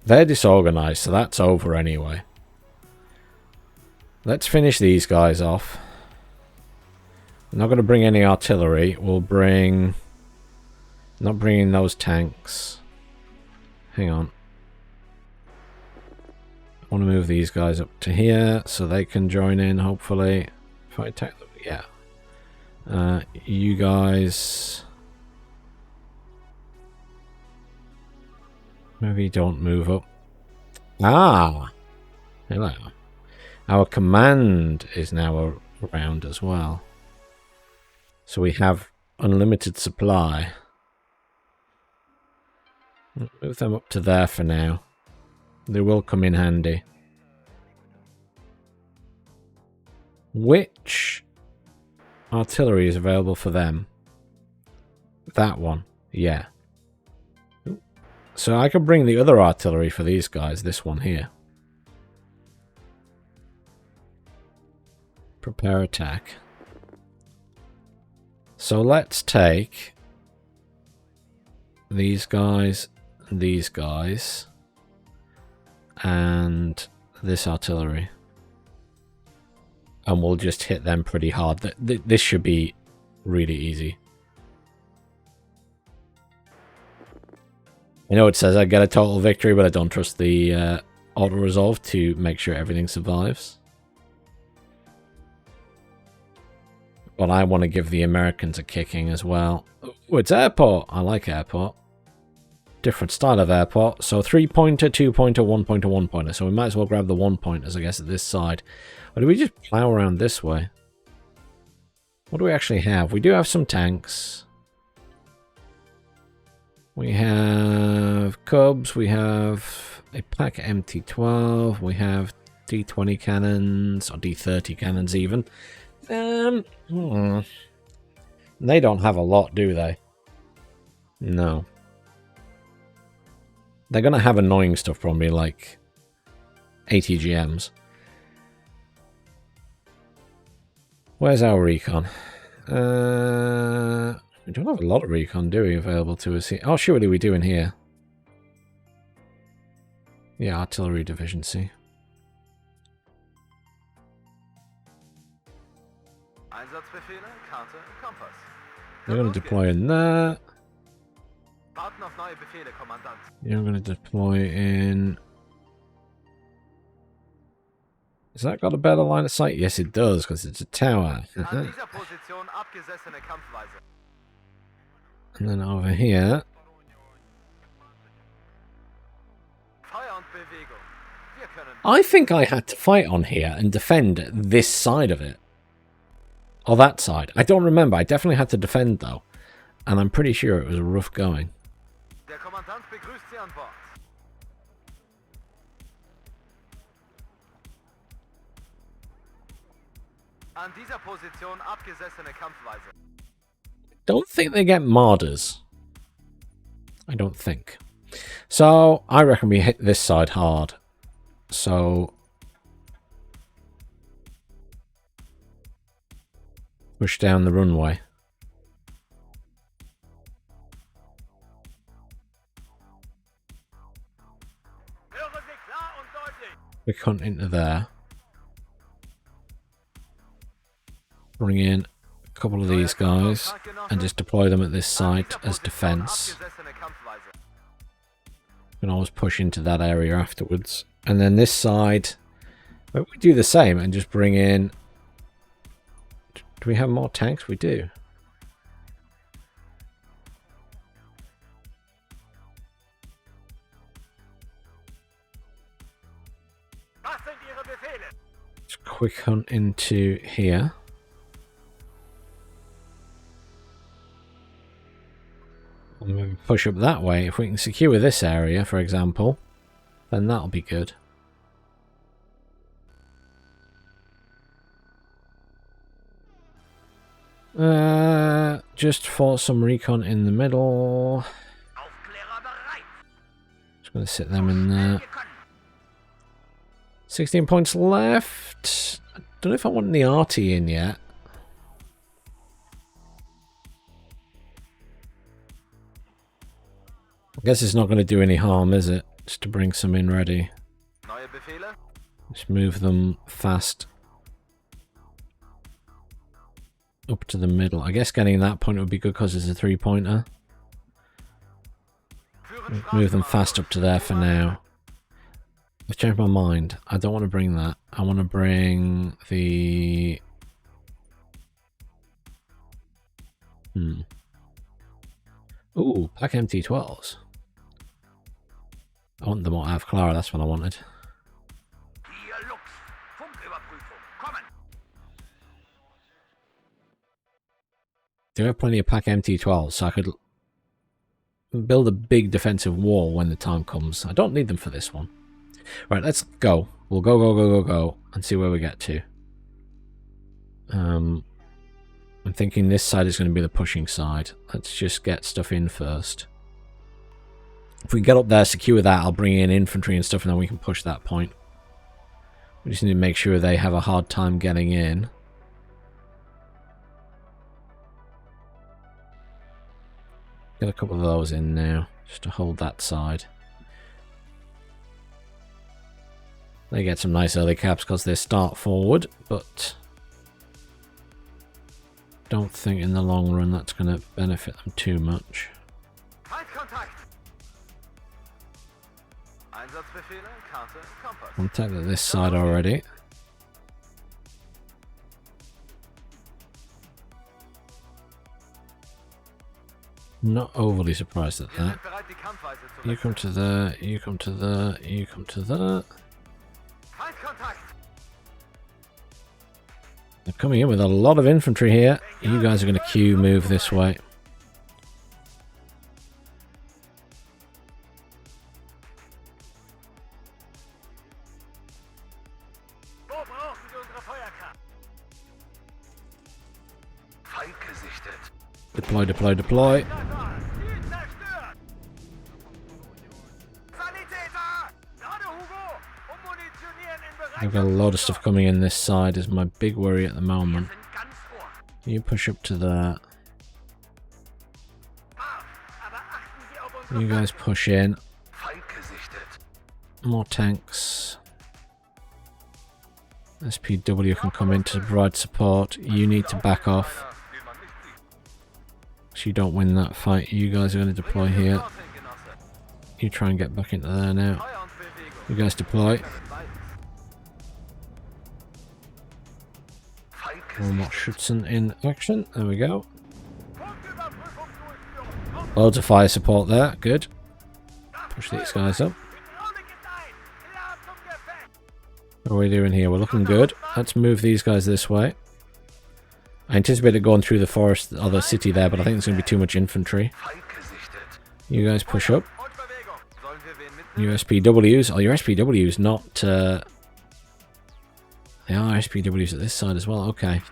They're disorganized, so that's over anyway. Let's finish these guys off. I'm not going to bring any artillery. We'll bring... Not bringing those tanks. Hang on. I want to move these guys up to here so they can join in, hopefully. If I attack them, yeah. You guys... Maybe don't move up. Ah! Hello. Our command is now around as well. So we have unlimited supply. Move them up to there for now. They will come in handy. Which artillery is available for them? That one. Yeah. So I could bring the other artillery for these guys. This one here. Prepare attack. So let's take these guys, and this artillery. And we'll just hit them pretty hard. This should be really easy. I know it says I get a total victory, but I don't trust the auto-resolve to make sure everything survives. But I want to give the Americans a kicking as well. Oh, it's airport. I like airport. Different style of airport. So 3-pointer, 2-pointer, 1-pointer, 1-pointer. So we might as well grab the 1-pointers, I guess, at this side. Or do we just plow around this way? What do we actually have? We do have some tanks. We have Cubs, we have a PACT MT-12, we have D-20 cannons, or D-30 cannons even. They don't have a lot, do they? No. They're going to have annoying stuff probably, like ATGMs. Where's our recon? We don't have a lot of recon, do we, available to us here? Oh, surely we do in here. Yeah, artillery division, see. Einsatzbefehle, Karte, Kompass. You're going to deploy in there. Warten auf neue Befehle, Kommandant. You're going to deploy in... Has that got a better line of sight? Yes, it does, because it's a tower. An dieser Position abgesessene Kampfweise. And then over here... Feuer und Bewegung. Wir können... I think I had to fight on here and defend this side of it. Or that side. I don't remember. I definitely had to defend, though. And I'm pretty sure it was rough going. Der Kommandant begrüßt Sie an Bord. An dieser Position abgesessene Kampfweise. Don't think they get Marders. I don't think. So, I reckon we hit this side hard. So... push down the runway. Hören Sie klar und deutlich. We cut into there. Bring in a couple of these guys and just deploy them at this site as defense. Abgesessene Kampfweise. We can always push into that area afterwards. And then this side, we do the same and just bring in... Do we have more tanks? We do. Was sind Ihre Befehle? Just quick hunt into here. And maybe push up that way. If we can secure this area, for example, then that'll be good. Just for some recon in the middle. Aufklärer bereit. Just going to sit them in there. 16 points left. I don't know if I want the arty in yet. I guess it's not going to do any harm, is it? Just to bring some in ready. Neue Befehle? Just move them fast up to the middle. I guess getting that point would be good because it's a three-pointer. Move them fast up to there for now. I've changed my mind. I don't want to bring that. I want to bring the... Ooh, PACT MT-12s. I want them all out of Clara, that's what I wanted. Hier Lux. Funküberprüfung. Kommen. Do have plenty of PACT MT-12s, so I could build a big defensive wall when the time comes. I don't need them for this one. Right, let's go. We'll go, and see where we get to. I'm thinking this side is going to be the pushing side. Let's just get stuff in first. If we get up there, secure that, I'll bring in infantry and stuff, and then we can push that point. We just need to make sure they have a hard time getting in. Get a couple of those in now, just to hold that side. They get some nice early caps because they start forward, but don't think in the long run that's going to benefit them too much. Feindkontakt. Einsatzbefehle, Karte, Kompass. Contact at this side already. Not overly surprised at Wir that. sind bereit, die Kampfweise zu You come to there, you come to there, you come to there. Feindkontakt. They're coming in with a lot of infantry here. You guys are going to queue move this way. Deploy, deploy, deploy. I've got a lot of stuff coming in this side is my big worry at the moment. You push up to there. You guys push in. More tanks. SPW can come in to provide support. You need to back off. So you don't win that fight. You guys are going to deploy here. You try and get back into there now. You guys deploy. One more Schützen in action. There we go. Loads of fire support there. Good. Push these guys up. What are we doing here? We're looking good. Let's move these guys this way. I anticipated going through the forest or the city there, but I think there's going to be too much infantry. You guys push up. Your SPWs. Oh, your SPWs not... They are SPWs at this side as well. Okay.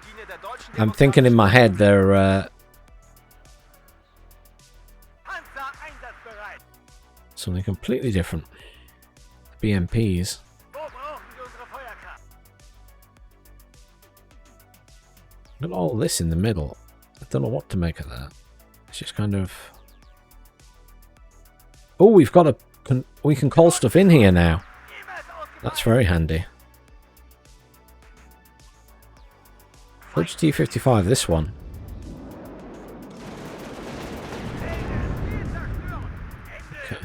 I'm thinking in my head they're... something completely different. BMPs. Got all this in the middle. I don't know what to make of that. It's just kind of... Oh, we've got a... We can call stuff in here now. That's very handy. Which T-55? This one. Okay.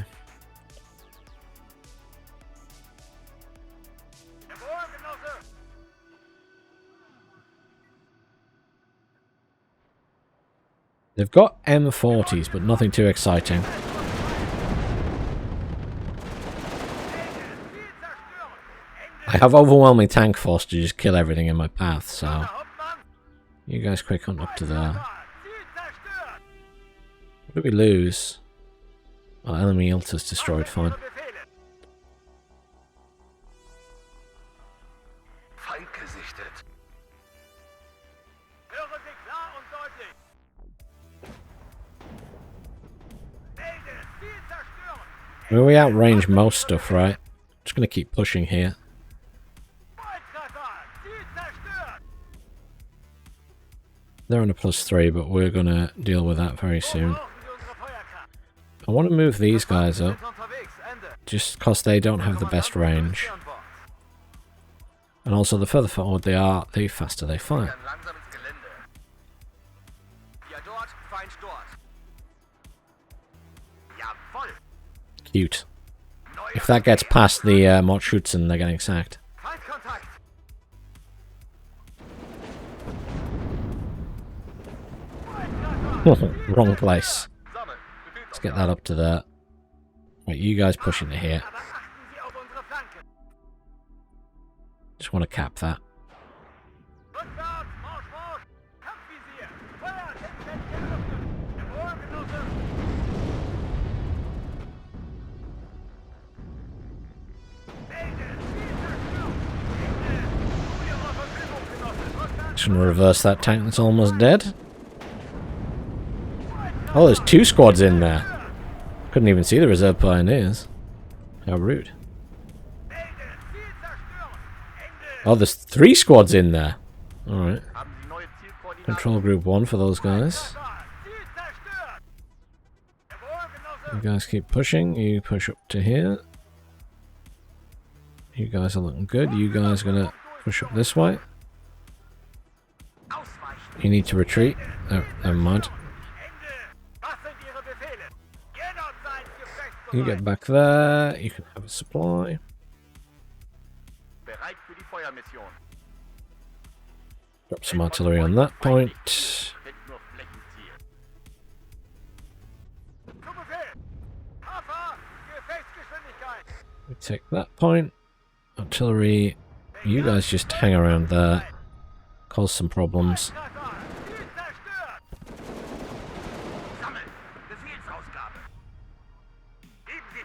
They've got M40s, but nothing too exciting. I have overwhelming tank force to just kill everything in my path, so... You guys quick hunt up to there. What did we lose? Oh, enemy Ilta's destroyed, fine. Well, we outrange most stuff, right? Just gonna keep pushing here. They're on a +3, but we're gonna deal with that very soon. I want to move these guys up, just because they don't have the best range. And also, the further forward they are, the faster they fire. Cute. If that gets past the Mordschützen, they're getting sacked. Wrong place. Let's get that up to there. Right, you guys push into here. Just want to cap that. Just gonna reverse that tank that's almost dead. Oh, there's 2 squads in there. Couldn't even see the reserve pioneers. How rude. Oh, there's 3 squads in there. Alright. Control group 1 for those guys. You guys keep pushing. You push up to here. You guys are looking good. You guys are gonna push up this way. You need to retreat. Oh, never mind. You get back there. You can have a supply. Drop some artillery on that point. We take that point. Artillery. You guys just hang around there. Cause some problems.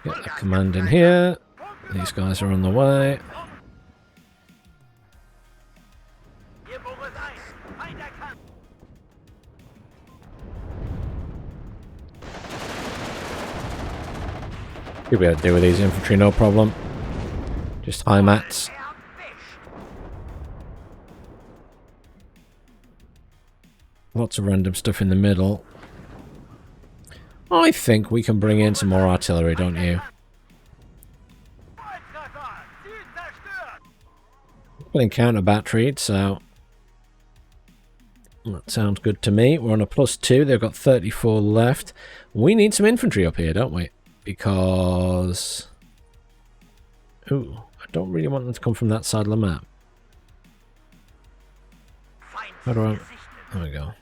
Get that command in here. These guys are on the way. You'll be able to deal with these infantry, no problem. Just high mats. Lots of random stuff in the middle. I think we can bring in some more artillery, don't you? Getting counter batteried, so that sounds good to me. We're on a +2. They've got 34 left. We need some infantry up here, don't we? Because... ooh, I don't really want them to come from that side of the map. How do I... there we go.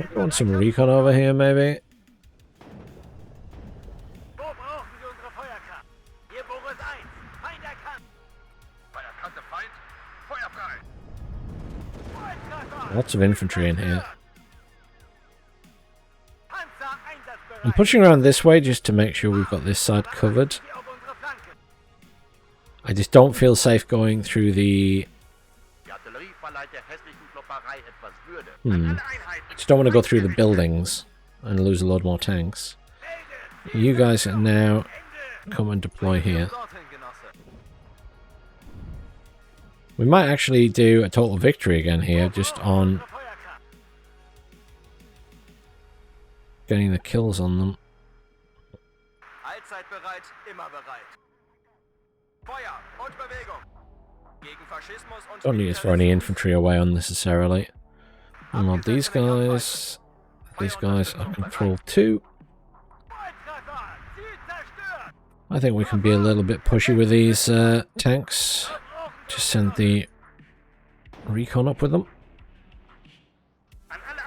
I want some recon over here, maybe. Lots of infantry in here. I'm pushing around this way just to make sure we've got this side covered. I just don't feel safe going through the... Just don't want to go through the buildings and lose a load more tanks. You guys can now come and deploy here. We might actually do a total victory again here, just on getting the kills on them. Don't need to throw any infantry away unnecessarily. And these guys are control 2. I think we can be a little bit pushy with these tanks. Just send the recon up with them.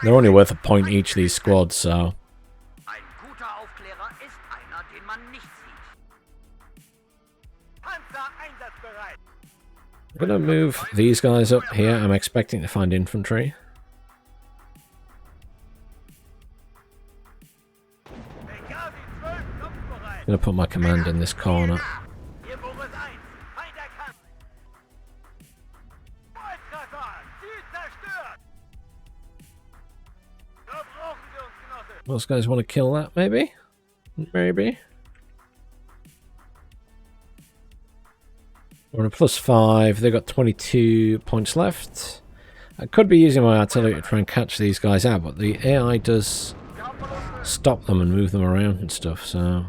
They're only worth a point each, these squads, so... I'm gonna move these guys up here. I'm expecting to find infantry. I'm gonna put my command in this corner. Those guys want to kill that, maybe? Maybe. We're on a +5. They've got 22 points left. I could be using my artillery to try and catch these guys out, but the AI does stop them and move them around and stuff, so...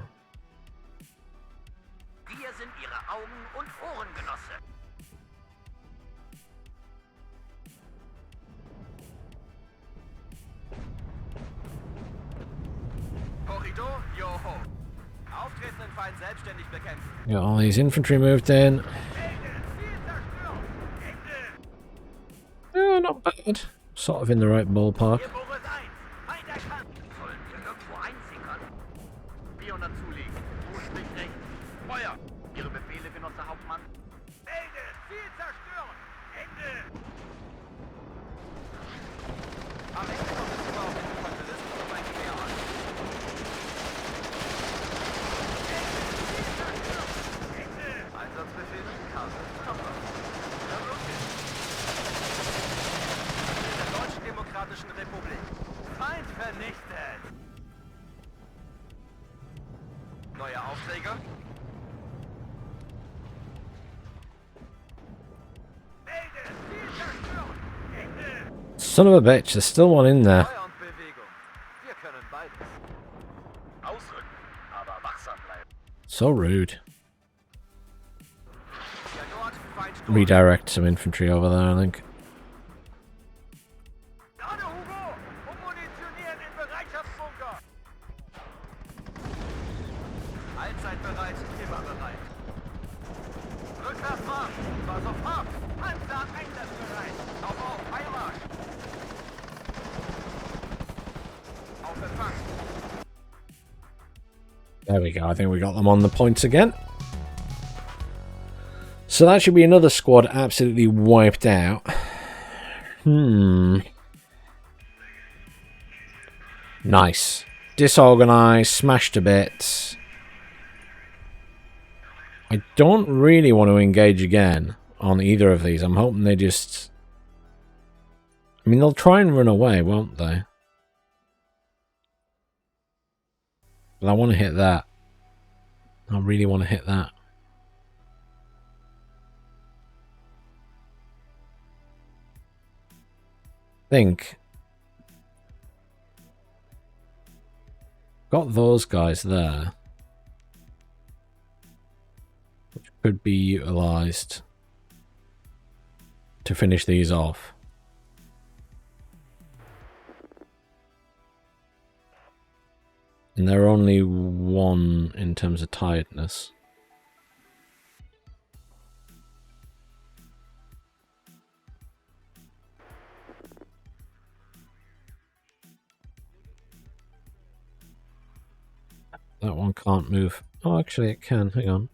Got all these infantry moved in. Oh, not bad. Sort of in the right ballpark. Son of a bitch, there's still one in there. So rude. Redirect some infantry over there, I think. There we go, I think we got them on the points again. So that should be another squad absolutely wiped out. Nice. Disorganized, smashed to bits. I don't really want to engage again on either of these. I'm hoping they just... I mean, they'll try and run away, won't they? But I want to hit that. I really want to hit that. Think. Got those guys there. Which could be utilized to finish these off. And they're only one in terms of tiredness. That one can't move. Oh, actually it can. Hang on.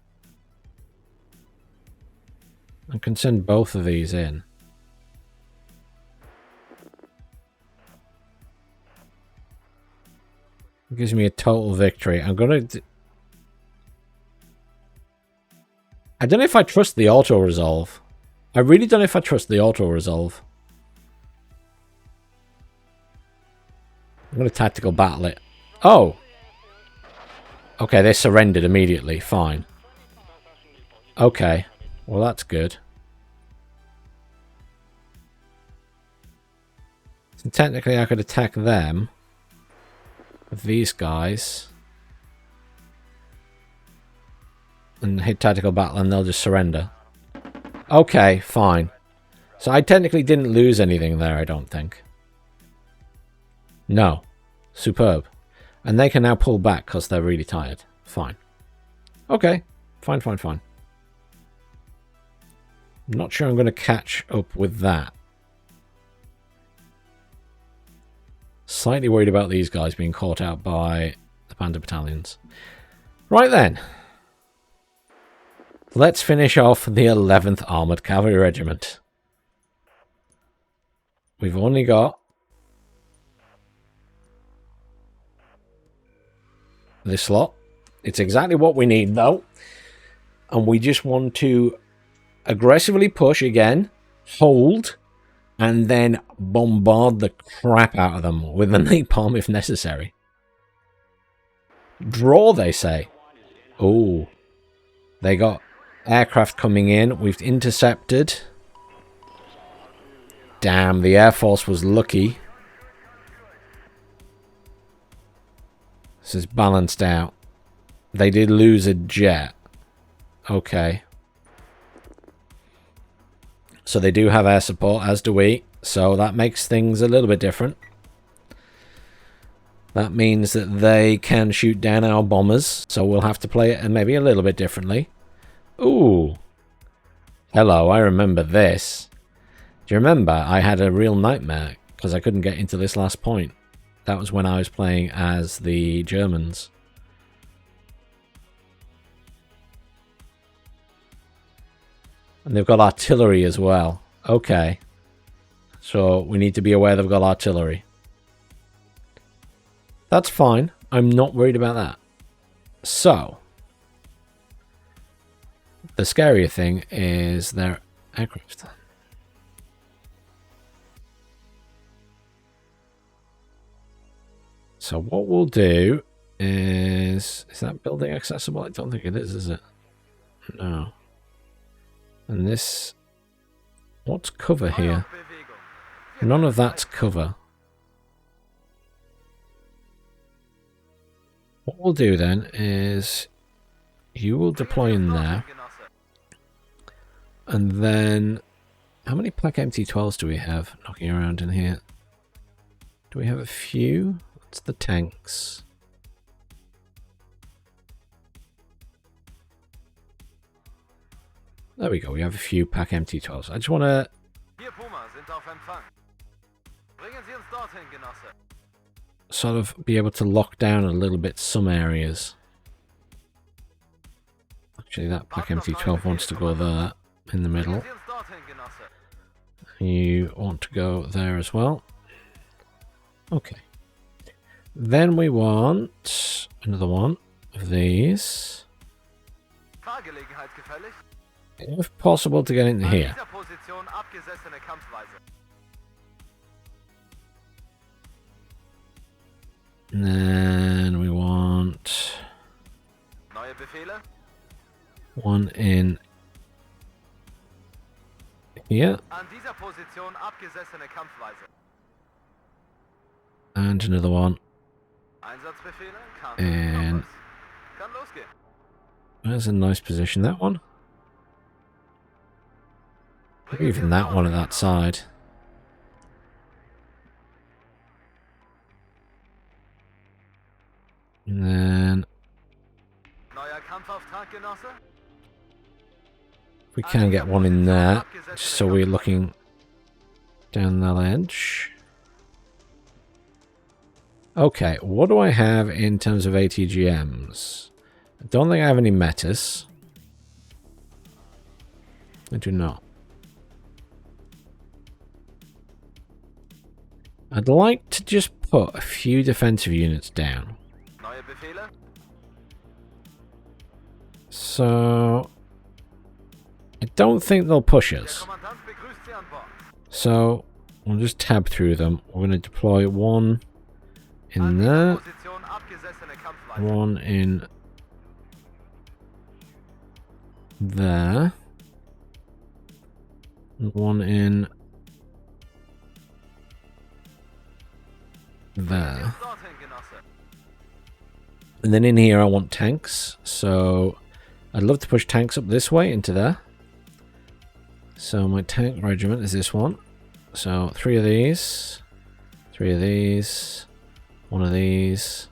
I can send both of these in. It gives me a total victory. I'm gonna... I don't know if I trust the auto-resolve. I really don't know if I trust the auto-resolve. I'm gonna tactical battle it. Oh! Okay, they surrendered immediately. Fine. Okay. Well, that's good. So technically, I could attack them with these guys and hit tactical battle, and they'll just surrender. Okay, fine. So I technically didn't lose anything there, I don't think. No. Superb. And they can now pull back because they're really tired. Fine. Okay. Fine, fine, fine. I'm not sure I'm going to catch up with that. Slightly worried about these guys being caught out by the Panda battalions. Right then. Let's finish off the 11th Armoured Cavalry Regiment. We've only got this lot. It's exactly what we need though. And we just want to aggressively push again, hold, and then bombard the crap out of them with a napalm if necessary. Draw, they say. Oh, they got aircraft coming in. We've intercepted. Damn, the Air Force was lucky. This is balanced out. They did lose a jet. Okay. So they do have air support, as do we. So that makes things a little bit different. That means that they can shoot down our bombers. So we'll have to play it maybe a little bit differently. Ooh. Hello, I remember this. Do you remember? I had a real nightmare because I couldn't get into this last point. That was when I was playing as the Germans. And they've got artillery as well. Okay. So we need to be aware they've got artillery. That's fine. I'm not worried about that. So. The scarier thing is their aircraft. So what we'll do is that building accessible? I don't think it is it? No. And this, what's cover here? None of that's cover. What we'll do then is you will deploy in there. And then, how many PACT MT-12s do we have knocking around in here? Do we have a few? What's the tanks? There we go, we have a few PACT MT-12s. I just want to sort of be able to lock down a little bit some areas. Actually, that PACT MT-12 wants to go there in the middle. You want to go there as well. Okay. Then we want another one of these. Fahrgelegenheit gefällig? If possible, to get into An here. dieser Position abgesessene Kampfweise. And then we want Neue Befehle? one in here An dieser Position abgesessene Kampfweise. and another one. Einsatzbefehle? And Kann losgehen. that's a nice position, that one. Maybe even that one at that side. And then Neuer Kampfauftrag, Genosse? if we can get one in there, just so we're looking down the ledge. Okay, what do I have in terms of ATGMs? I don't think I have any metas. I do not. I'd like to just put a few defensive units down. Neue Befehle? So I don't think they'll push Der us. Kommandant begrüßt Sie an Bord. So we'll just tab through them. We're going to deploy one in An dieser there, Position abgesessene Kampfweise. one in there, and one in there. Dorthin, Genosse. And then in here I want tanks, so I'd love to push tanks up this way into there. So my tank regiment is this one. So 3 of these, 3 of these, 1 of these,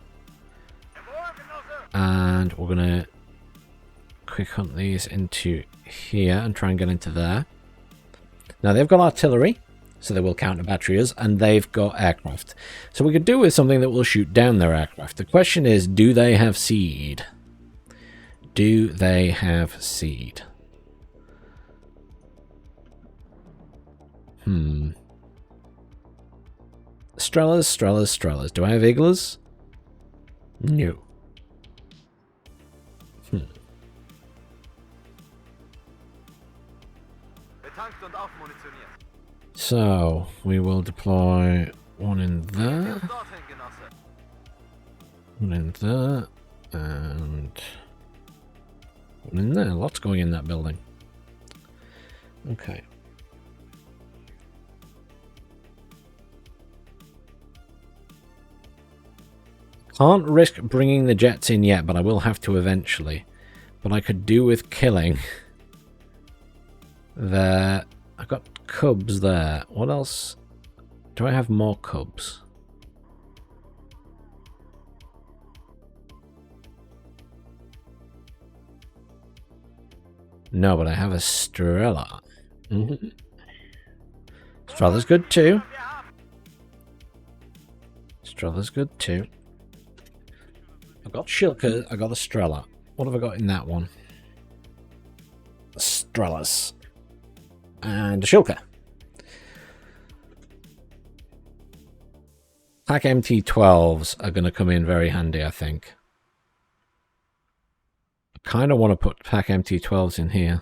Jawohl, Genosse. and we're gonna quick hunt these into here and try and get into there. Now they've got artillery, so they will counter battery us, and they've got aircraft. So we could do with something that will shoot down their aircraft. The question is, do they have seed? Do they have seed? Strellas. Do I have Iglas? No. Betankt und aufmunitioniert. So we will deploy one in there, Dorthin, Genosse. one in there, and one in there. Lots going in that building. Okay. Can't risk bringing the jets in yet, but I will have to eventually. But I could do with killing there. I've got cubs there. What else? Do I have more cubs? No, but I have a Strela. Strela's good too. Strela's good too. I've got Shilka, I got a Strela. What have I got in that one? Strelas. And a Shilka. PACT MT12s are going to come in very handy, I think. I kind of want to put PACT MT12s in here.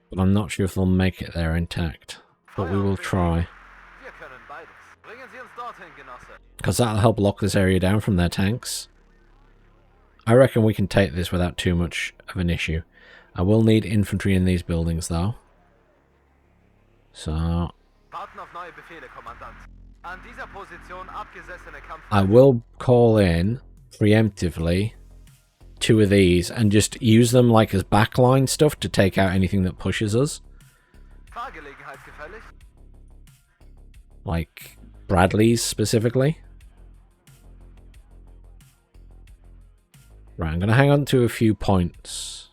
But I'm not sure if they'll make it there intact. But we will try. Wir können beides. Bringen Sie uns dorthin, Genosse. Because that'll help lock this area down from their tanks. I reckon we can take this without too much of an issue. I will need infantry in these buildings though. So Warten auf neue Befehle, Kommandant. An dieser Position abgesessene Kampfweise. I will call in preemptively 2 of these and just use them like as backline stuff to take out anything that pushes us. Fahrgelegenheit gefällig? Like Bradley's specifically. Right, I'm going to hang on to a few points.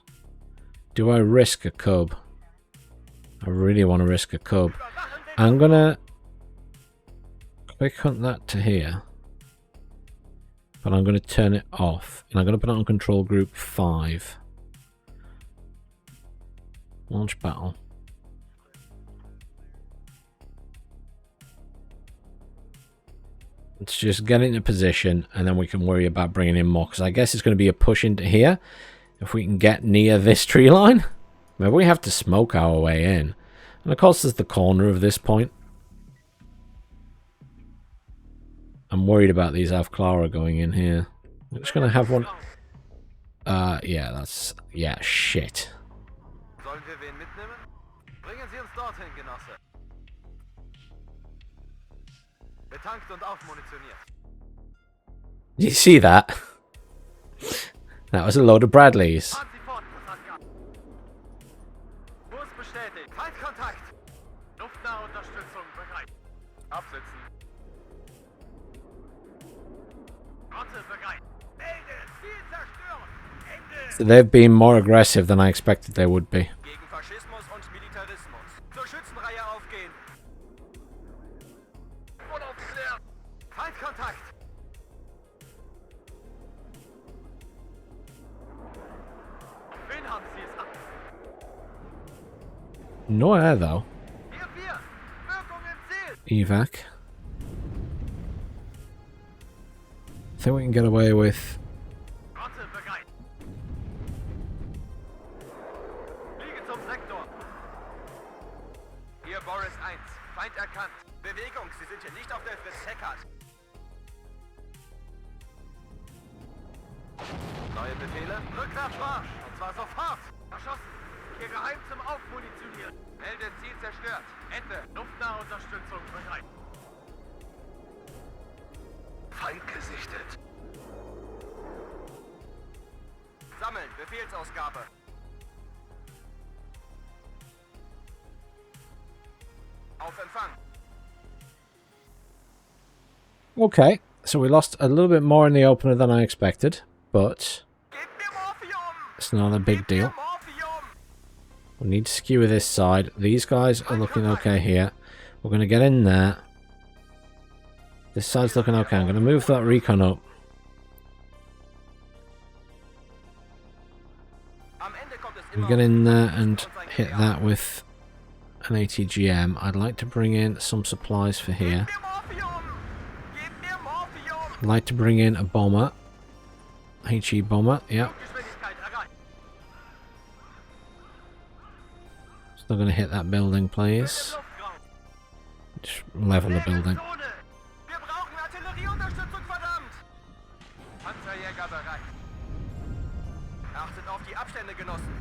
Do I risk a cub? I really want to risk a cub. I'm going to quick hunt that to here. But I'm going to turn it off. And I'm going to put it on control group 5. Launch battle. Let's just get into position, and then we can worry about bringing in more. Because I guess it's going to be a push into here. If we can get near this tree line. Maybe we have to smoke our way in. And of course, there's the corner of this point. I'm worried about these Avklara going in here. I'm just going to have one... yeah, that's... Yeah, shit. Sollen wir wen mitnehmen? Bringen Sie uns dorthin, Genosse. Betankt und aufmunitioniert. Did you see that? That was a load of Bradleys. Fahren Sie fort, Kosatka. Kurs bestätigt. Feindkontakt. Luftnahe Unterstützung bereit. Absitzen. Rotte bereit. Melde, Ziel zerstören. Ende. So they've been more aggressive than I expected they would be. Gegen Faschismus und Militarismus. Zur Schützenreihe aufgehen. Unaufklärt. Feindkontakt. Wen haben Sie es ab? No air though. 4-4. Wirkung im Ziel. Evac. I think we can get away with... Rotte bereit. Fliege zum Sektor. Hier Boris 1. Feind erkannt. Bewegung, Sie sind hier nicht auf der Sekat. Neue Befehle? Rückwärtsmarsch. Und zwar sofort. Erschossen. Hier geheim zum Aufmunitionieren. Melde Ziel zerstört. Ende. Luftnahe Unterstützung bereit. Feind gesichtet. Sammeln. Befehlsausgabe. Auf Empfang. Okay, so we lost a little bit more in the opener than I expected, but Gib mir Morphium! it's not a big Gib mir deal. Morphium! We need to skewer this side. These guys are looking okay here. We're going to get in there. This side's looking okay. I'm going to move that recon up. Am Ende kommt es We immer get auf in die there Taktik and und sein hit Gewehr. that with an ATGM. I'd like to bring in some supplies for here. Gib mir Morphium! Gib mir Morphium! I'd like to bring in a bomber. HE bomber, yep. Fluggeschwindigkeit erreicht. Still going to hit that building, please. Luftraum. Just level the building. Zone. Wir brauchen Artillerieunterstützung, verdammt! Panzerjäger bereit. Achtet auf die Abstände, Genossen.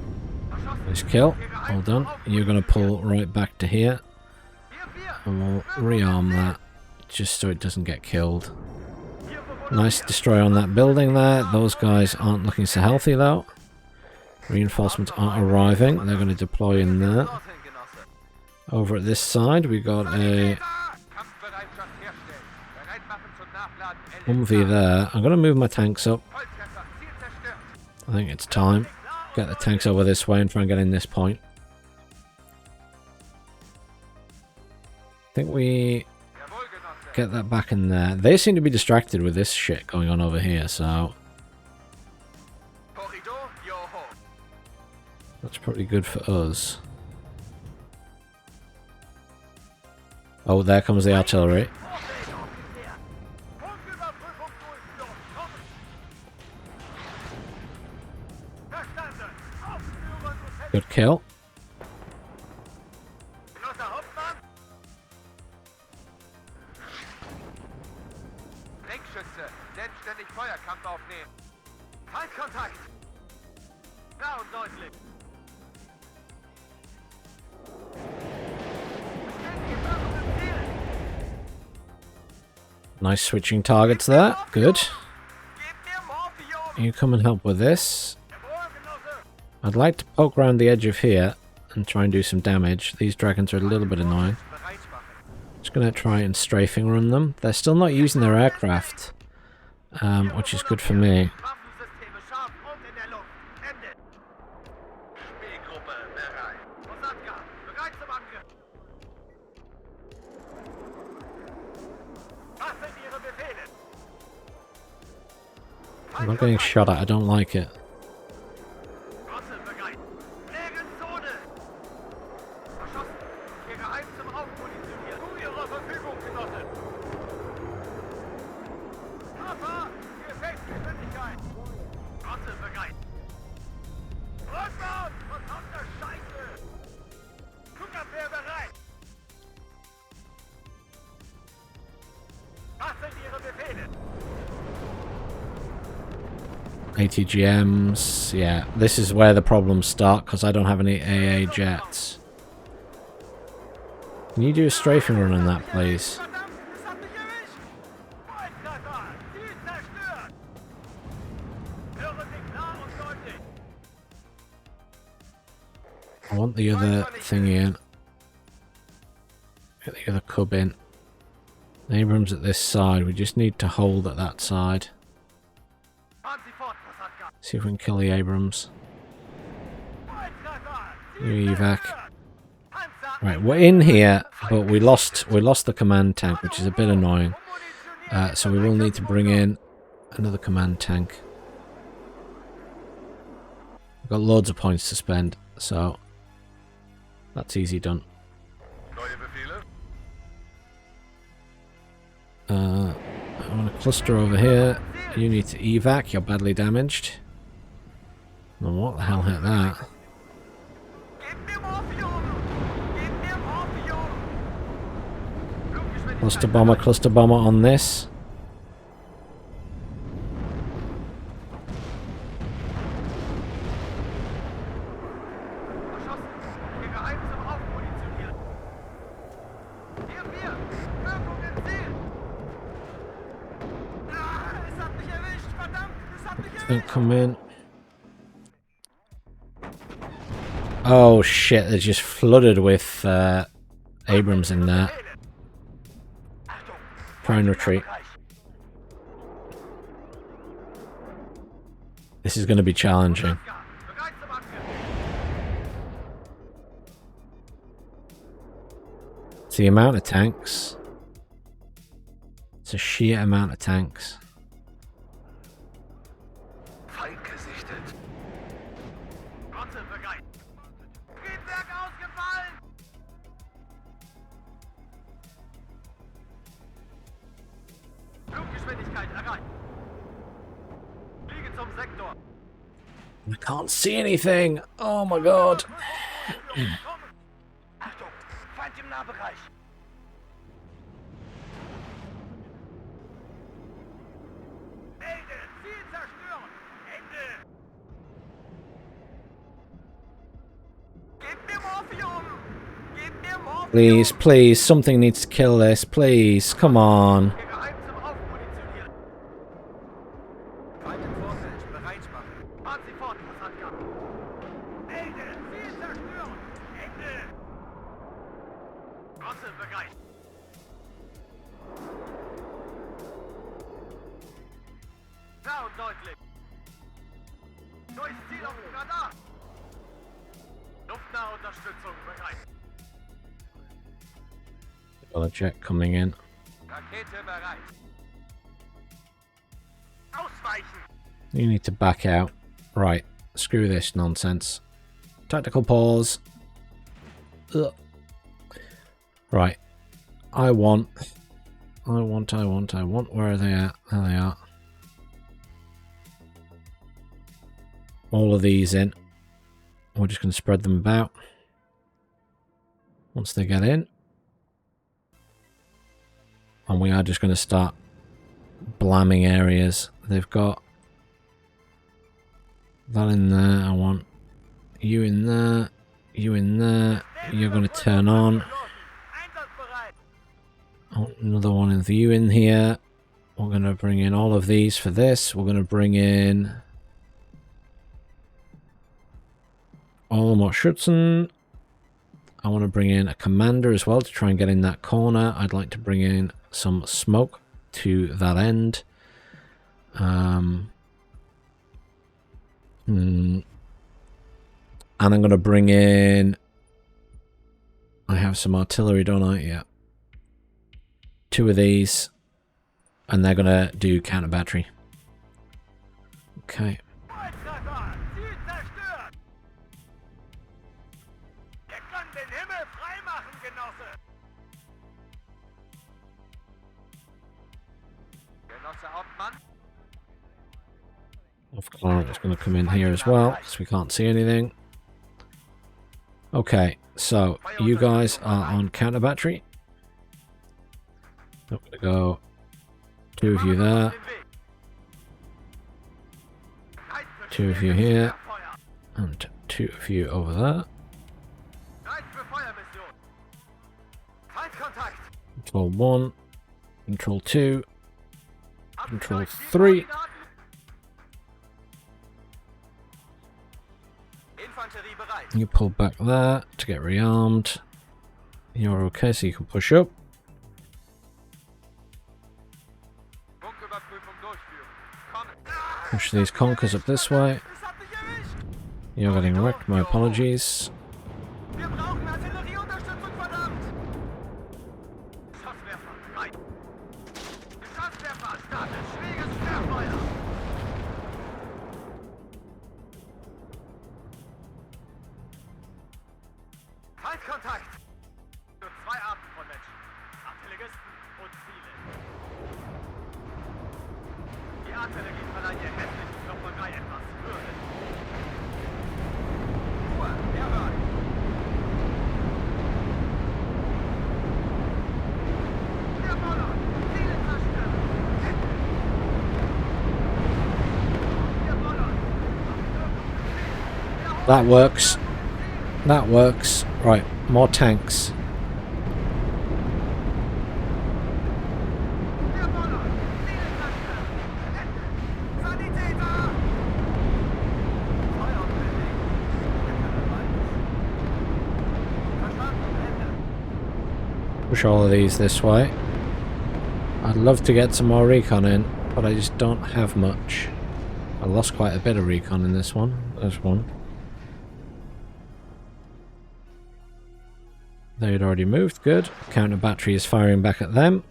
Erschossen. Nice kill. Hier geheim Well zum done. You're going to pull right back to here. 4-4. And we'll rearm that. Just so it doesn't get killed. Hier verwundet Nice destroy on that building there. Those guys aren't looking so healthy though. Reinforcements aren't arriving. They're going to deploy in there. dorthin, Genosse. Over at this side we got a Kampfbereitschaft herstellen. Bereit machen zum Nachladen. Humvee there. I'm going to move my tanks up. Volltreffer. Ziel zerstört. I think it's time. Get the tanks over this way and try and get in this point. I think we Jawohl, Genosse. get that back in there. They seem to be distracted with this shit going on over here, so Korridor, Joho. that's pretty good for us. Oh, there comes the artillery. Punktüberprüfung durchführen. Kommen. Verstanden. Aufführen und Good kill. Genosse Hauptmann. Denkschütze. Selbstständig Feuerkampf aufnehmen. Feindkontakt. Klar und deutlich. Bestätige Wirkung im Ziel. Nice switching targets there. Good. Gib mir Morphium. You come and help with this. Jawohl, Genosse. I'd like to poke around the edge of here and try and do some damage. These dragons are a little bit annoying. Bereit machen. Just gonna try and strafing run them. They're still not using their aircraft, which is good for me. Waffensysteme scharf und in der Luft. Ende. Spielgruppe bereit. Kosatka, bereit zum Angriff. Was sind Ihre Befehle? I'm not getting shot at. I don't like it. Rosse bereit. Leeren Zone. Verschossen. Hier geheim zum Aufmunitionieren. Zu Ihrer Verfügung, Genosse. Abwehr bereit. Was sind Ihre Befehle? ATGMs, yeah. This is where the problems start, because I don't have any AA jets. Can you do a strafing run on that, please? I want the other thingy in. Get the other cub in. Abrams at this side. We just need to hold at that side. See if we can kill the Abrams. You evac. Right, we're in here, but we lost the command tank, which is a bit annoying. So we will need to bring in another command tank. We've got loads of points to spend, so that's easy done. I'm going to cluster over here. You need to evac, you're badly damaged. Well, what the hell hit that? Cluster bomber on this. Don't come in. Oh shit, they're just flooded with Abrams in there. Try and retreat. This is going to be challenging. It's the amount of tanks. It's a sheer amount of tanks. I can't see anything. Oh my god. Please, please, something needs to kill this. Please, come on. Got a jet coming in. You need to back out. Right, screw this nonsense. Tactical pause. Ugh. Right. I want. Where are they at? There they are. All of these in. We're just going to spread them about. Once they get in. And we are just going to start blamming areas. They've got that in there. I want you in there. You in there. You're going to turn on. I want another one of you in here. We're going to bring in all of these for this. We're going to bring in Armoured Schützen. I want to bring in a commander as well to try and get in that corner. I'd like to bring in some smoke to that end. And I'm going to bring in... I have some artillery, don't I? Yeah. 2 of these. And they're going to do counter battery. Okay. Of course, it's going to come in here as well, because we can't see anything. Okay, So, you guys are on counter battery. I'm going to go 2 of you there. 2 of you here. And 2 of you over there. Control 1. Control 2. Control 3. You pull back there to get rearmed. You're okay, so you can push up. Push these conkers up this way. You're getting wrecked, my apologies. Feindkontakt! Nur 2 Arten von Menschen. Artilleristen und Ziele. Die Artillerie verleiht ihr hässlichen Klopperei etwas Würde. Ruhe, jawohl! Jawohl! Ziele zerstören! Jawohl! That works. That works. Right, more tanks. Push all of these this way. I'd love to get some more recon in, but I just don't have much. I lost quite a bit of recon in this one. There's one. They had already moved, good. Counter battery is firing back at them.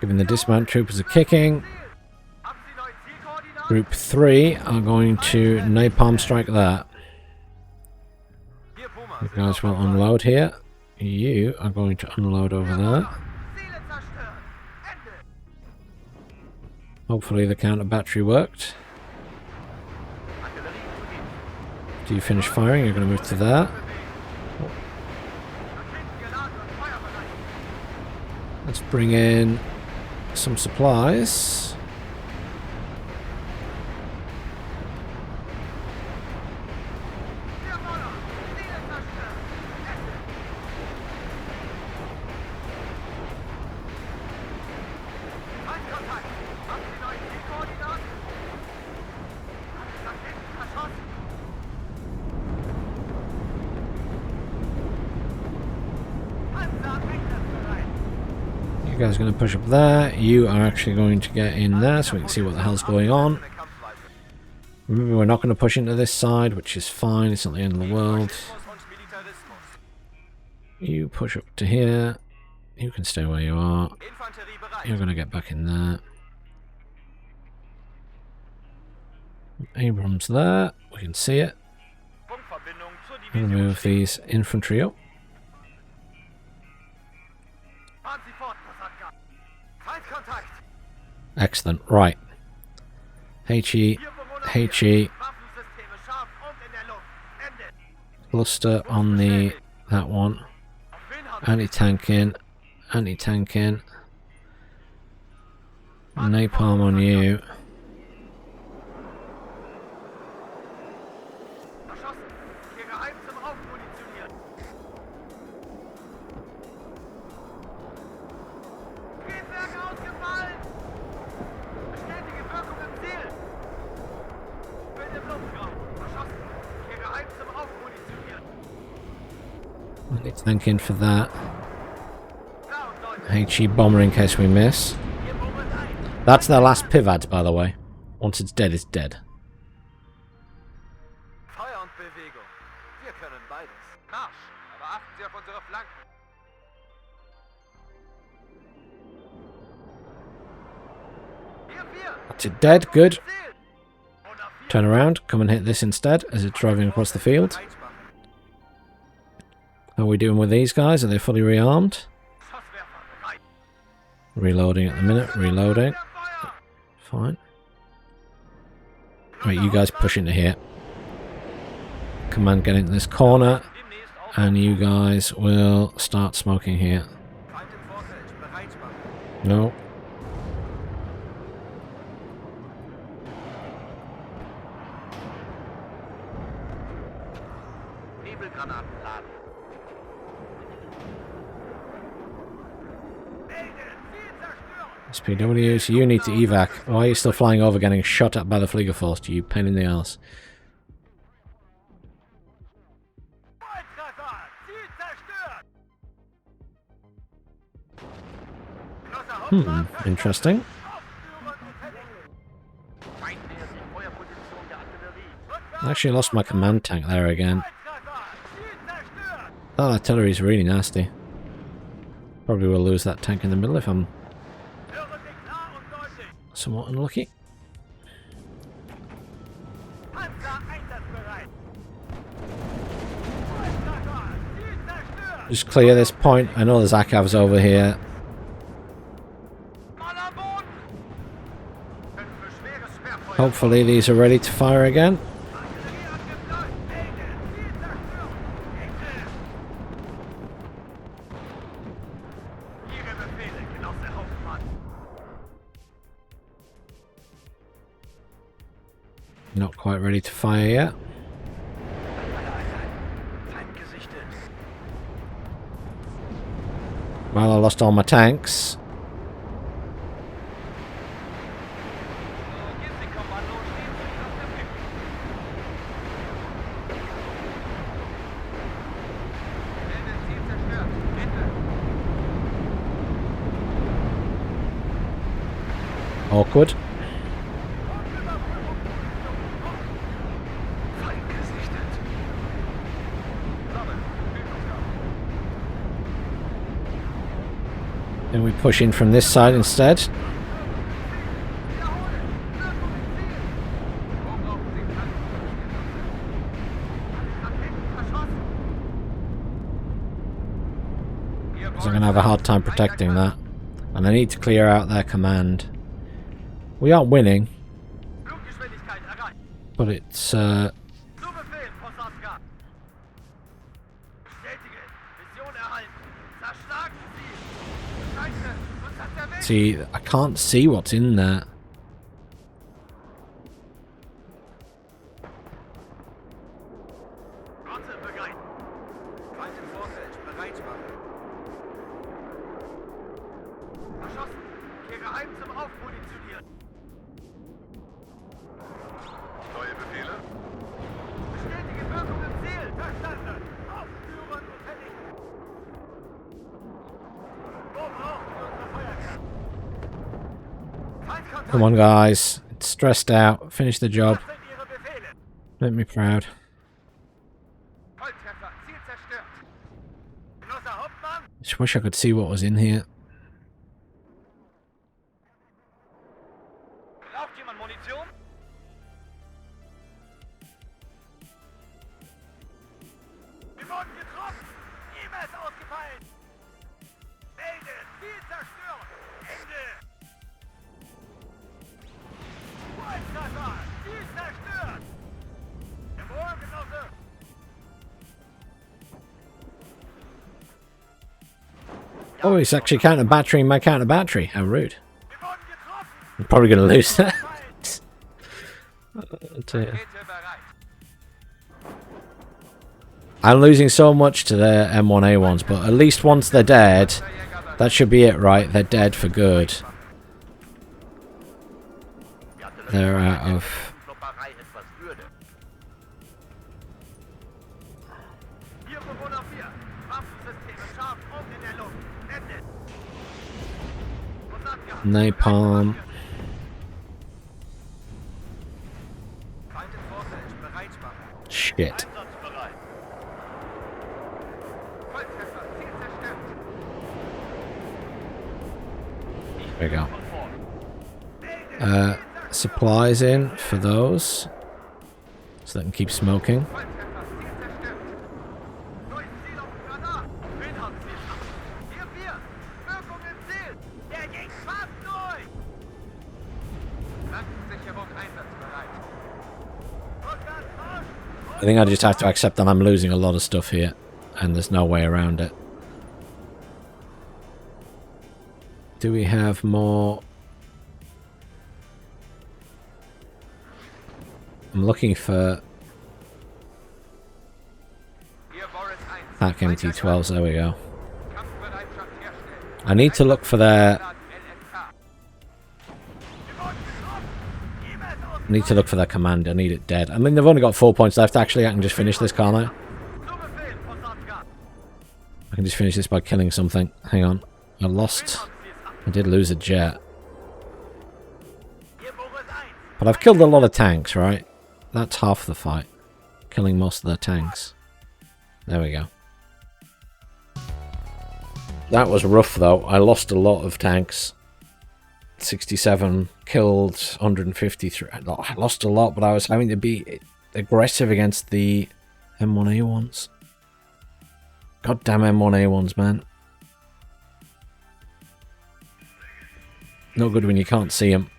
Giving the dismount troopers a kicking. Group 3 are going to napalm strike that. You guys will unload here. You are going to unload over there. Hopefully the counter battery worked. Do you finish firing? You're going to move to there. Let's bring in some supplies. You guys are going to push up there. You are actually going to get in there so we can see what the hell's going on. Remember, we're not going to push into this side, which is fine. It's not the end of the world. You push up to here. You can stay where you are. You're going to get back in there. Abrams there. We can see it. Move these infantry up. Excellent. Right. HE. Cluster on the that one. Anti-tank in. Anti-tank in. Napalm on you. Tank in for that. HE bomber in case we miss. That's their last pivot, by the way. Once it's dead, it's dead. That's it dead, good. Turn around, come and hit this instead as it's driving across the field. How are we doing with these guys? Are they fully rearmed? Reloading at the minute, reloading. Fine. Right, you guys push into here. Command, get into this corner. And you guys will start smoking here. No. SPWs, you need to evac. Why are you still flying over getting shot at by the Fliegerforce, you pain in the ass? Interesting. I actually lost my command tank there again. That artillery is really nasty. Probably will lose that tank in the middle if I'm somewhat unlucky. Just clear this point. I know there's ACAVs over here. Hopefully these are ready to fire again. Not quite ready to fire yet. Well, I lost all my tanks. Awkward. And we push in from this side instead. Because I'm going to have a hard time protecting that. And I need to clear out their command. We aren't winning. But it's... See, I can't see what's in there. Come on, guys. It's stressed out. Finish the job. Make me proud. Just wish I could see what was in here. Oh, he's actually counter-battering my counter-battery. How rude. I'm probably going to lose that. I'm losing so much to their M1A1's, but at least once they're dead, that should be it, right? They're dead for good. They're out of... napalm. Shit. There we go. Supplies in for those, so they can keep smoking. I think I just have to accept that I'm losing a lot of stuff here, and there's no way around it. Do we have more? I'm looking for PACT MT12s. There we go. I need to look for their... I need to look for their command. I need it dead. I mean, they've only got 4 points left. Actually, I can just finish this, can't I? I can just finish this by killing something. Hang on. I did lose a jet. But I've killed a lot of tanks, right? That's half the fight. Killing most of the tanks. There we go. That was rough, though. I lost a lot of tanks. 67 killed, 153. I lost a lot, but I was having to be aggressive against the M1A1's. Goddamn M1A1's, man. No good when you can't see them.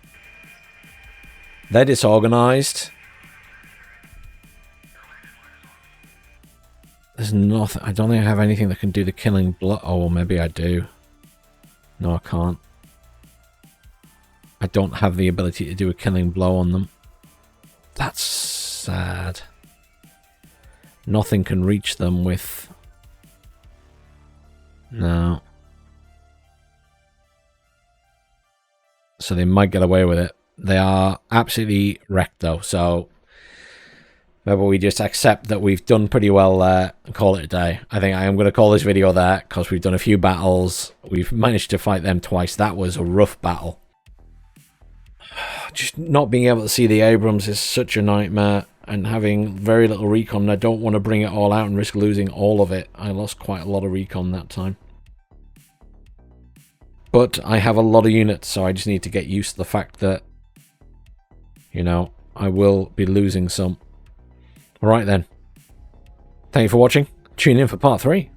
They're disorganized. There's nothing. I don't think I have anything that can do the killing blow. Oh, well, maybe I do. No, I can't. I don't have the ability to do a killing blow on them. That's sad. Nothing can reach them with... No. So they might get away with it. They are absolutely wrecked, though, so... maybe we just accept that we've done pretty well there and call it a day. I think I am going to call this video there, because we've done a few battles. We've managed to fight them twice. That was a rough battle. Just not being able to see the Abrams is such a nightmare, and having very little recon. I don't want to bring it all out and risk losing all of it. I lost quite a lot of recon that time. But I have a lot of units, so I just need to get used to the fact that, you know, I will be losing some. Alright then. Thank you for watching. Tune in for part 3.